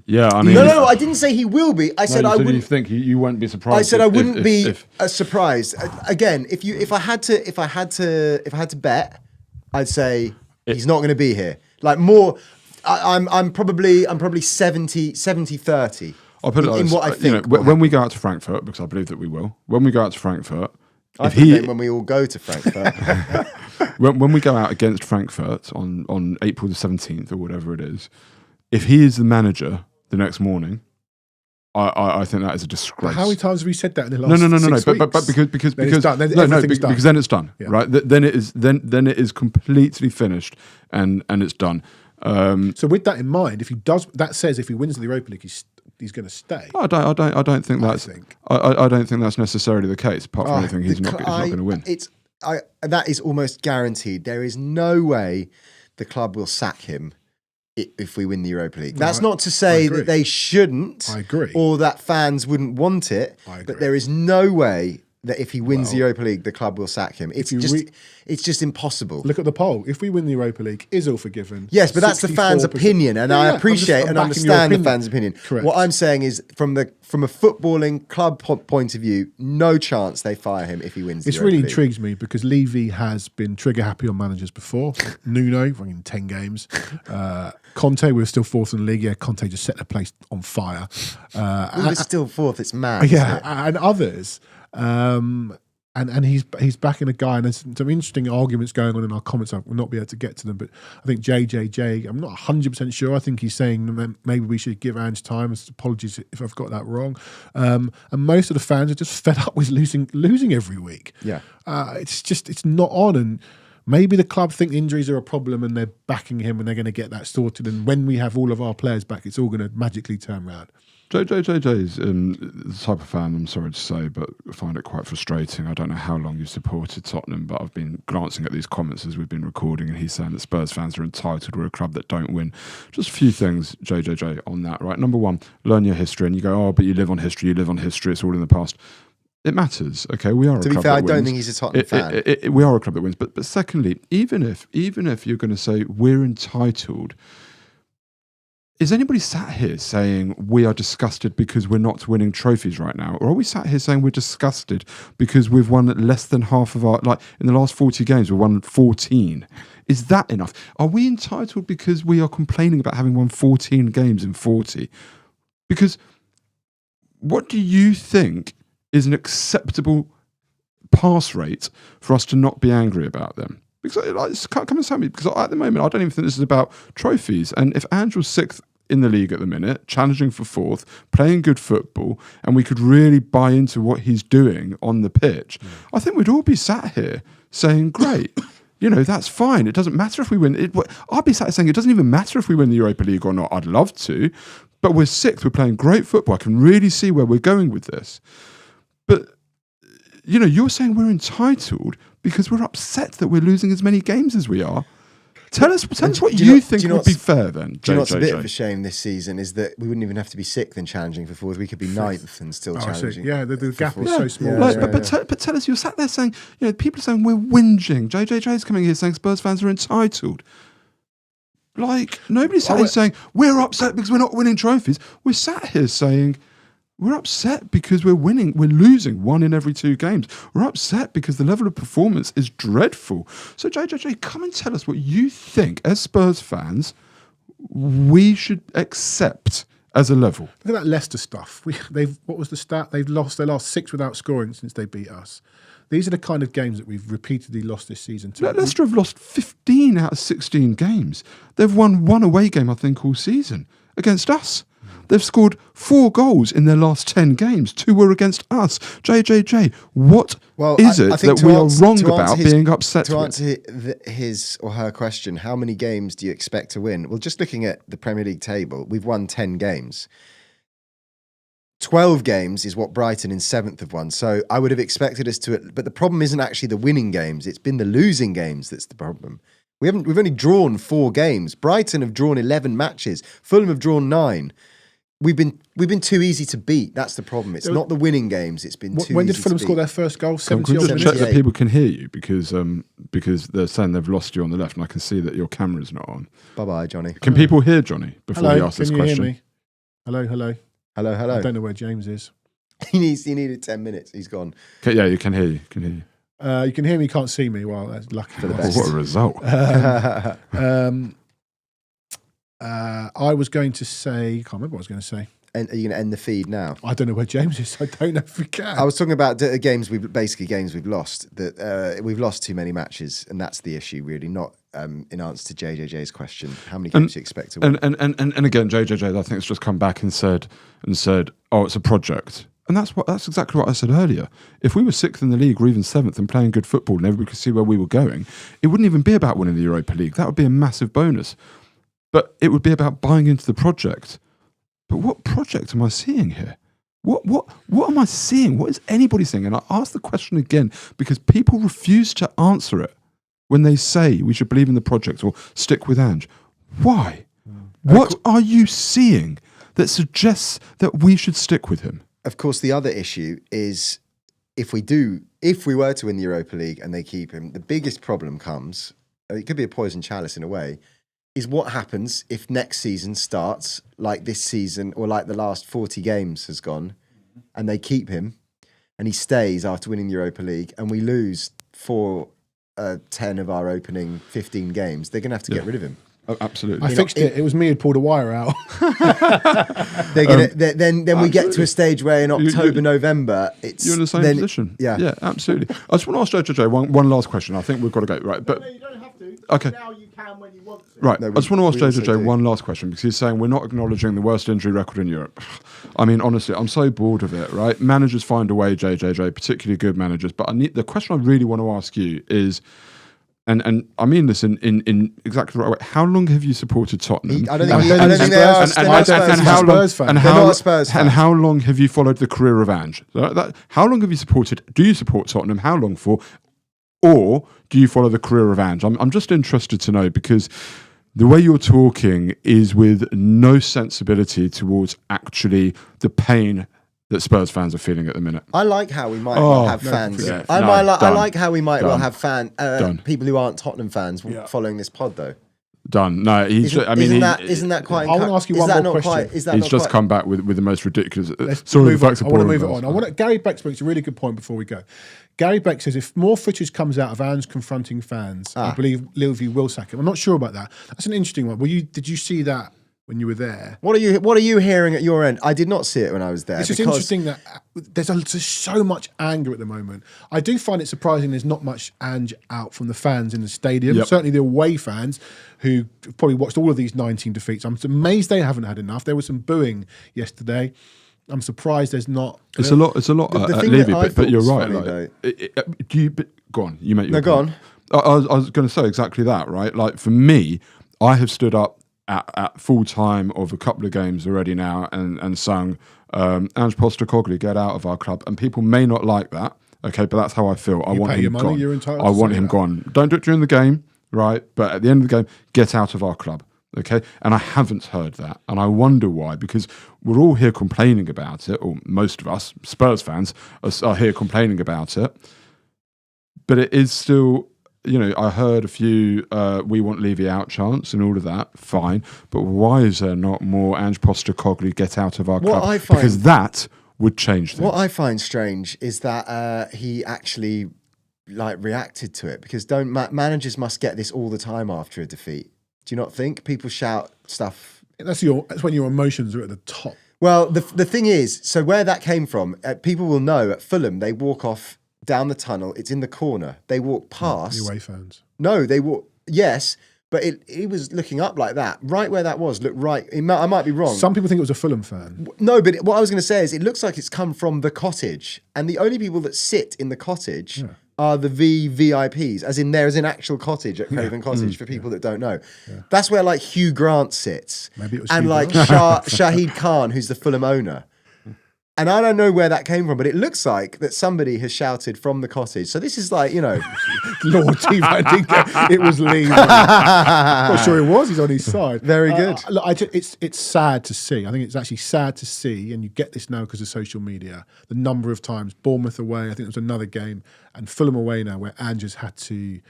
Yeah, I mean, No, I didn't say he will be. I said no, I so wouldn't. You think you won't be surprised? I said I wouldn't be if surprised. Again, if I had to bet, I'd say he's not going to be here. Like more, I'm probably 70-30. I'll put it like in this, what I think. when we go out to Frankfurt, because I believe that we will. When we go out to Frankfurt, I if think he then when we all go to Frankfurt, when we go out against Frankfurt on April the 17th or whatever it is, if he is the manager the next morning, I think that is a disgrace. How many times have we said that in the last? No. 6 But weeks? because Then it's done. Then no, everything's done. because then it's done, Yeah. right? Then it is completely finished and it's done. So with that in mind, if he does, that says if he wins the Europa League, he's going to stay. I don't think I that's. think. I don't think that's necessarily the case. Apart from anything, he's not going to win. That is almost guaranteed. There is no way the club will sack him if we win the Europa League. That's not to say agree. that they shouldn't, I agree. or that fans wouldn't want it. I But agree. there is no way that if he wins the Europa League, the club will sack him. It's you just impossible. Look at the poll. If we win the Europa League, is all forgiven. Yes, but that's the fans' 64%. opinion, and Yeah, I yeah, appreciate I'm and backing your understand the opinion. fans' opinion. Correct. What I'm saying is, from a footballing club point of view, no chance they fire him if he wins. This the really Europa League. intrigues me because Levy has been trigger happy on managers before. Nuno, in 10 games. Conte, we were still 4th in the league. Yeah, Conte just set the place on fire. We were still 4th. It's mad. isn't Yeah, it? and others. And he's backing a guy, and there's some interesting arguments going on in our comments. I will not be able to get to them, but I think JJJ, I'm not 100% sure. I think he's saying maybe we should give Ange time. Apologies if I've got that wrong. And most of the fans are just fed up with losing every week. Yeah. It's not on, and maybe the club think injuries are a problem and they're backing him and they're going to get that sorted. And when we have all of our players back, it's all going to magically turn around. JJ is the type of fan, I'm sorry to say, but I find it quite frustrating. I don't know how long you've supported Tottenham, but I've been glancing at these comments as we've been recording, and he's saying that Spurs fans are entitled. We're a club that don't win. Just a few things, JJ, on that, right? Number one, learn your history, and you go, oh, but you live on history, it's all in the past. It matters, okay? We are a To club be fair, I that don't wins. think he's a Tottenham fan. We are a club that wins, but secondly, even if you're going to say we're entitled, is anybody sat here saying we are disgusted because we're not winning trophies right now? Or are we sat here saying we're disgusted because we've won less than half of our, like in the last 40 games, we've won 14? Is that enough? Are we entitled because we are complaining about having won 14 games in 40? Because what do you think is an acceptable pass rate for us to not be angry about them? Because come and tell me, because at the moment I don't even think this is about trophies. And if Ange was 6th in the league at the minute, challenging for 4th, playing good football, and we could really buy into what he's doing on the pitch, I think we'd all be sat here saying, great, that's fine. It doesn't matter if we win. I'd be sat here saying it doesn't even matter if we win the Europa League or not. I'd love to, but we're 6th. We're playing great football. I can really see where we're going with this. But you're saying we're entitled because we're upset that we're losing as many games as we are. Tell us what you think would be fair then, Do you know what's a bit of a JJ? shame this season is that we wouldn't even have to be 6th and challenging for 4th. We could be 9th and still Oh, I see. challenging. Yeah, the gap for is fourth. so small. Yeah, But tell us, you're sat there saying, people are saying we're whinging. JJ's coming here saying Spurs fans are entitled. Like, nobody's sat here saying we're upset because we're not winning trophies. We're sat here saying we're upset because we're losing 1 in every 2 games. We're upset because the level of performance is dreadful. So JJ, come and tell us what you think as Spurs fans we should accept as a level. Look at that Leicester stuff. What was the stat? They've lost their last 6 without scoring since they beat us. These are the kind of games that we've repeatedly lost this season. Leicester have lost 15 out of 16 games. They've won 1 away game, I think, all season against us. They've scored 4 goals in their last 10 games. 2 were against us. JJJ, what is it that we are wrong about being upset to with? answer his or her question, how many games do you expect to win? Well, just looking at the Premier League table, we've won 10 games. 12 games is what Brighton in 7th have won. So I would have expected us to, but the problem isn't actually the winning games. It's been the losing games that's the problem. We've only drawn 4 games. Brighton have drawn 11 matches. Fulham have drawn 9. We've been too easy to beat. That's the problem. It's not the winning games. It's been too easy to beat. When did Fulham score their first goal? 70 Can we odd just check minutes. that people can hear you because they're saying they've lost you on the left, and I can see that your camera's not on. Bye-bye, Johnny. Can people hear Johnny before he Hello, asks this can you question? hear me? Hello. Hello. I don't know where James is. He needed 10 minutes. He's gone. Okay, yeah, you can hear you. You can hear me, you can't see me. Well, that's lucky. For the Oh, best. what a result! I was going to say, can't remember what I was going to say. And are you going to end the feed now? I don't know where James is. I don't know if we can. I was talking about games we've lost. That we've lost too many matches, and that's the issue, really. Not in answer to JJJ's question, how many games do you expect to win? And again, JJJ, I think has just come back and said, oh, it's a project. And that's exactly what I said earlier. If we were 6th in the league or even 7th and playing good football and everybody could see where we were going, it wouldn't even be about winning the Europa League. That would be a massive bonus. But it would be about buying into the project. But what project am I seeing here? What am I seeing? What is anybody seeing? And I ask the question again because people refuse to answer it when they say we should believe in the project or stick with Ange. Why? What are you seeing that suggests that we should stick with him? Of course, the other issue is if we were to win the Europa League and they keep him, the biggest problem comes, it could be a poison chalice in a way, is what happens if next season starts like this season or like the last 40 games has gone and they keep him and he stays after winning the Europa League and we lose 10 of our opening 15 games, they're going to have to get rid of him. Oh, absolutely. I fixed it. It was me who'd pulled a wire out. They're gonna, then we get to a stage where in October, November, you're in the same position. Yeah, absolutely. I just want to ask JJ one last question. I think we've got to go right, but No, you don't have to. Okay. Now you can when you want to. right. No, I just want to ask we also JJ do. one last question because he's saying we're not acknowledging the worst injury record in Europe. I mean, honestly, I'm so bored of it. Right? Managers find a way, JJJ, particularly good managers. But the question I really want to ask you is. And I mean this in exactly the right way. How long have you supported Tottenham? I don't think they are. And how long have you followed the career of Ange? How long have you supported? Do you support Tottenham? How long for? Or do you follow the career of Ange? I'm just interested to know because the way you're talking is with no sensibility towards actually the pain that Spurs fans are feeling at the minute. I like how we might well have fans. I like how we might well have people who aren't Tottenham fans following this pod, though. Done. No, he's. Isn't that quite? I want to ask you one more question. He's just come back with the most ridiculous. Sorry, I want to move it on. Gary Beck makes a really good point before we go. Gary Beck says if more footage comes out of Ange confronting fans, I believe Levy will sack him. I'm not sure about that. That's an interesting one. Did you see that when you were there? What are you hearing at your end? I did not see it when I was there. It's just interesting that there's so much anger at the moment. I do find it surprising there's not much Ange out from the fans in the stadium. Yep. Certainly the away fans who probably watched all of these 19 defeats. I'm amazed they haven't had enough. There was some booing yesterday. I'm surprised there's not. It's a lot at Levy, but you're right. Go on. You make your point. Go on. I was going to say exactly that. Right. Like for me, I have stood up at full time of a couple of games already now and sung Ange Postecoglou, get out of our club. And people may not like that, okay, but that's how I feel. I want him gone. You're entitled I want to say him that. gone. Don't do it during the game, right? But at the end of the game, get out of our club, okay? And I haven't heard that. And I wonder why, because we're all here complaining about it, or most of us, Spurs fans, are here complaining about it. But it is still... I heard a few we want Levy out chants and all of that, fine. But why is there not more Ange Postecoglou get out of our club? Because that would change things. What I find strange is that he actually reacted to it because managers must get this all the time after a defeat. Do you not think people shout stuff? That's when your emotions are at the top. Well, the thing is, so where that came from, people will know at Fulham, they walk off down the tunnel. It's in the corner. They walk past. The away fans. No, they walk. Yes, but he was looking up like that. Right where that was, looked right. I might be wrong. Some people think it was a Fulham fan. No, but what I was going to say is it looks like it's come from the cottage. And the only people that sit in the cottage are the VVIPs, as in there is an actual cottage at Craven Cottage for people that don't know. Yeah. That's where like Hugh Grant sits. Maybe it was and Hugh like Grant. Shahid Khan, who's the Fulham owner. And I don't know where that came from, but it looks like that somebody has shouted from the cottage. So this is like, you know... Lord, I think it was Lee. Not sure it was. He's on his side. Very good. Look, it's sad to see. I think it's actually sad to see, and you get this now because of social media, the number of times Bournemouth away, I think there was another game, and Fulham away now where Andrews had to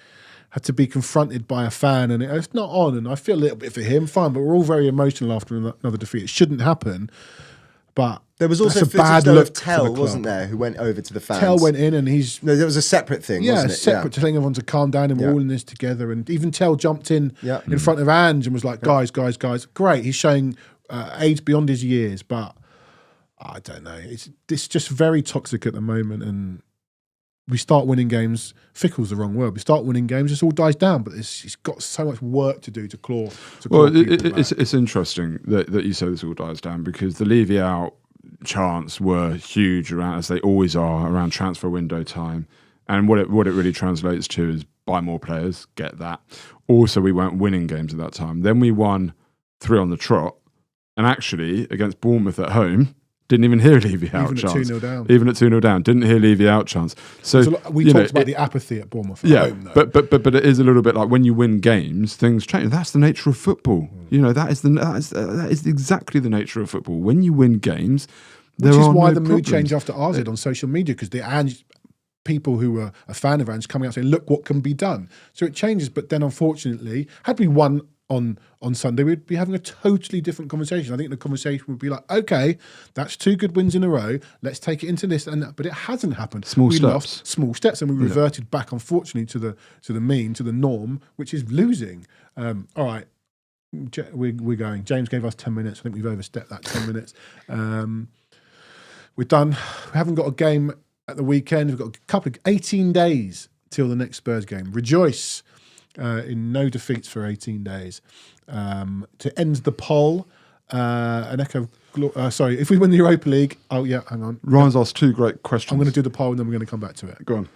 be confronted by a fan, and it's not on, and I feel a little bit for him, fine, but we're all very emotional after another defeat. It shouldn't happen, but... There was also footage of Tell, wasn't there, who went over to the fans. Tell went in and he's... No, there was a separate thing, wasn't it? Separate, telling everyone to calm down and we're all in this together. And even Tell jumped in front of Ange and was like, guys. Great, he's showing age beyond his years, but I don't know. It's just very toxic at the moment, and we start winning games. Fickle's the wrong word. We start winning games, it all dies down, but it's got so much work to do to claw. It's interesting that you say this all dies down, because the Levy out chants were huge around, as they always are, around transfer window time, and what it really translates to is buy more players, get that. Also, we weren't winning games at that time. Then we won 3 on the trot, and actually against Bournemouth at home didn't even hear Levy out chance. Even at 2-0 down, didn't hear Levy out chance. So we talked about the apathy at Bournemouth. Home, but it is a little bit like when you win games, things change. That's the nature of football. You know, that is exactly the nature of football. When you win games, which is why the mood changed after ours did on social media, because the people who were a fan of Ange coming out saying, "Look what can be done." So it changes. But then, unfortunately, had we won on Sunday, we'd be having a totally different conversation. I think the conversation would be like, okay, that's 2 good wins in a row. Let's take it into this and that. But it hasn't happened. We lost small steps, and we reverted back, unfortunately, to the mean, to the norm, which is losing. All right, we're going. James gave us 10 minutes. I think we've overstepped that 10 minutes. We're done. We haven't got a game at the weekend. We've got a couple of 18 days till the next Spurs game. Rejoice. In no defeats for 18 days. To end the poll, if we win the Europa League, hang on. Ryan's asked 2 great questions. I'm going to do the poll and then we're going to come back to it. Go on.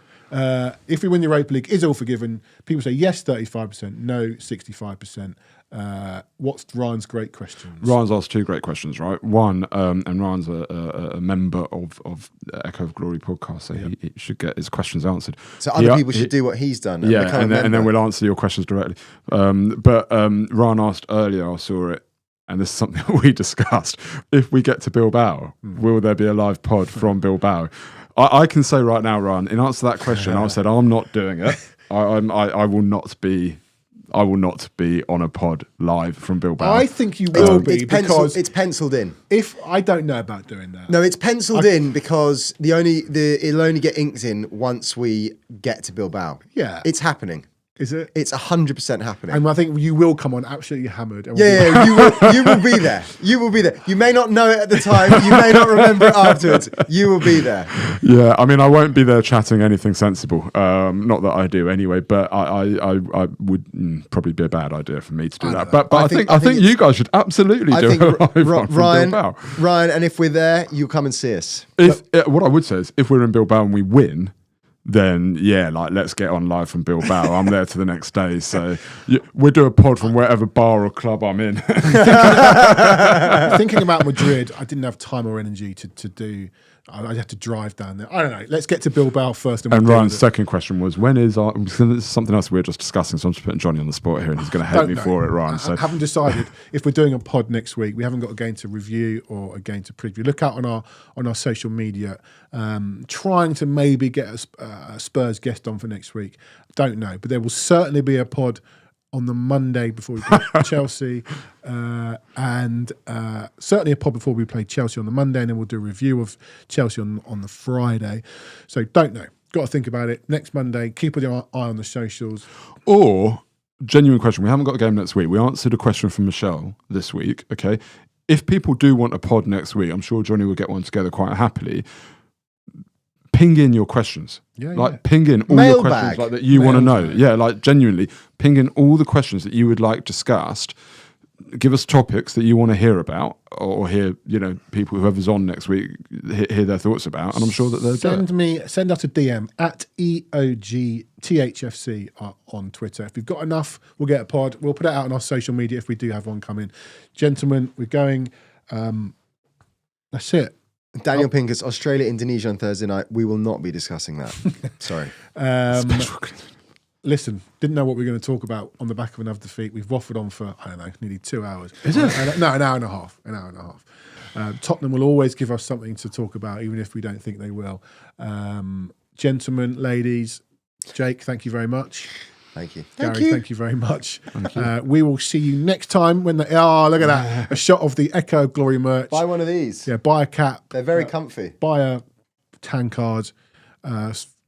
If we win the Europa League, is all forgiven? People say yes, 35%, no, 65%. What's Ryan's great questions? Ryan's asked 2 great questions, right? One, and Ryan's a member of the Echo of Glory podcast, so he should get his questions answered. So other people should do what he's done. And then we'll answer your questions directly. But Ryan asked earlier, I saw it, and this is something that we discussed. If we get to Bilbao, will there be a live pod from Bilbao? I can say right now, Ryan, in answer to that question, I said I'm not doing it. I will not be on a pod live from Bilbao. I think you will be because it's penciled in. If I don't know about doing that. No, it's penciled in because it'll only get inked in once we get to Bilbao. Yeah, it's happening. Is it? It's 100% happening. And I think you will come on absolutely hammered. Yeah, you will be there. You will be there. You may not know it at the time. You may not remember it afterwards. You will be there. Yeah, I mean, I won't be there chatting anything sensible. Not that I do anyway, but I would probably be a bad idea for me to do that. But I think you guys should absolutely do it live from Bilbao. Ryan, and if we're there, you'll come and see us. What I would say is, if we're in Bilbao and we win, then let's get on live from Bilbao. I'm there to the next day, so we'll do a pod from wherever bar or club I'm in. Thinking about Madrid, I didn't have time or energy to do. I'd have to drive down there. I don't know. Let's get to Bilbao first. And Ryan's second question was, when is our... This is something else we were just discussing, so I'm just putting Johnny on the spot here, and he's going to hate me for it, Ryan. I haven't decided if we're doing a pod next week. We haven't got a game to review or a game to preview. Look out on our social media, trying to maybe get a Spurs guest on for next week. Don't know, but there will certainly be a pod on the Monday before we play Chelsea, and certainly a pod before we play Chelsea on the Monday, and then we'll do a review of Chelsea on the Friday. So don't know. Got to think about it. Next Monday, keep your eye on the socials. Or genuine question. We haven't got a game next week. We answered a question from Michelle this week. Okay, if people do want a pod next week, I'm sure Johnny will get one together quite happily. Ping in your questions. Ping in all your questions like that you want to know. Yeah, like genuinely ping in all the questions that you would like discussed. Give us topics that you want to hear about, or hear, people, whoever's on next week, hear their thoughts about, and I'm sure that they'll send us a DM at EOGTHFC on Twitter. If we've got enough, we'll get a pod. We'll put it out on our social media if we do have one coming. Gentlemen, we're going. That's it. Daniel Pincus, Australia, Indonesia on Thursday night. We will not be discussing that. Sorry. Listen, didn't know what we were going to talk about on the back of another defeat. We've waffled on for, I don't know, nearly 2 hours. Is it? No, an hour and a half. Tottenham will always give us something to talk about, even if we don't think they will. Gentlemen, ladies, Jake, thank you very much. Thank you. Gary, thank you very much. We will see you next time when look at that. A shot of the Echo Glory merch. Buy one of these. Yeah, buy a cap. They're very comfy. Buy a tan card.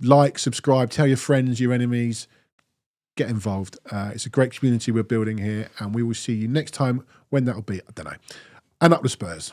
Like, subscribe, tell your friends, your enemies. Get involved. It's a great community we're building here, and we will see you next time when that'll be. I don't know. And up the Spurs.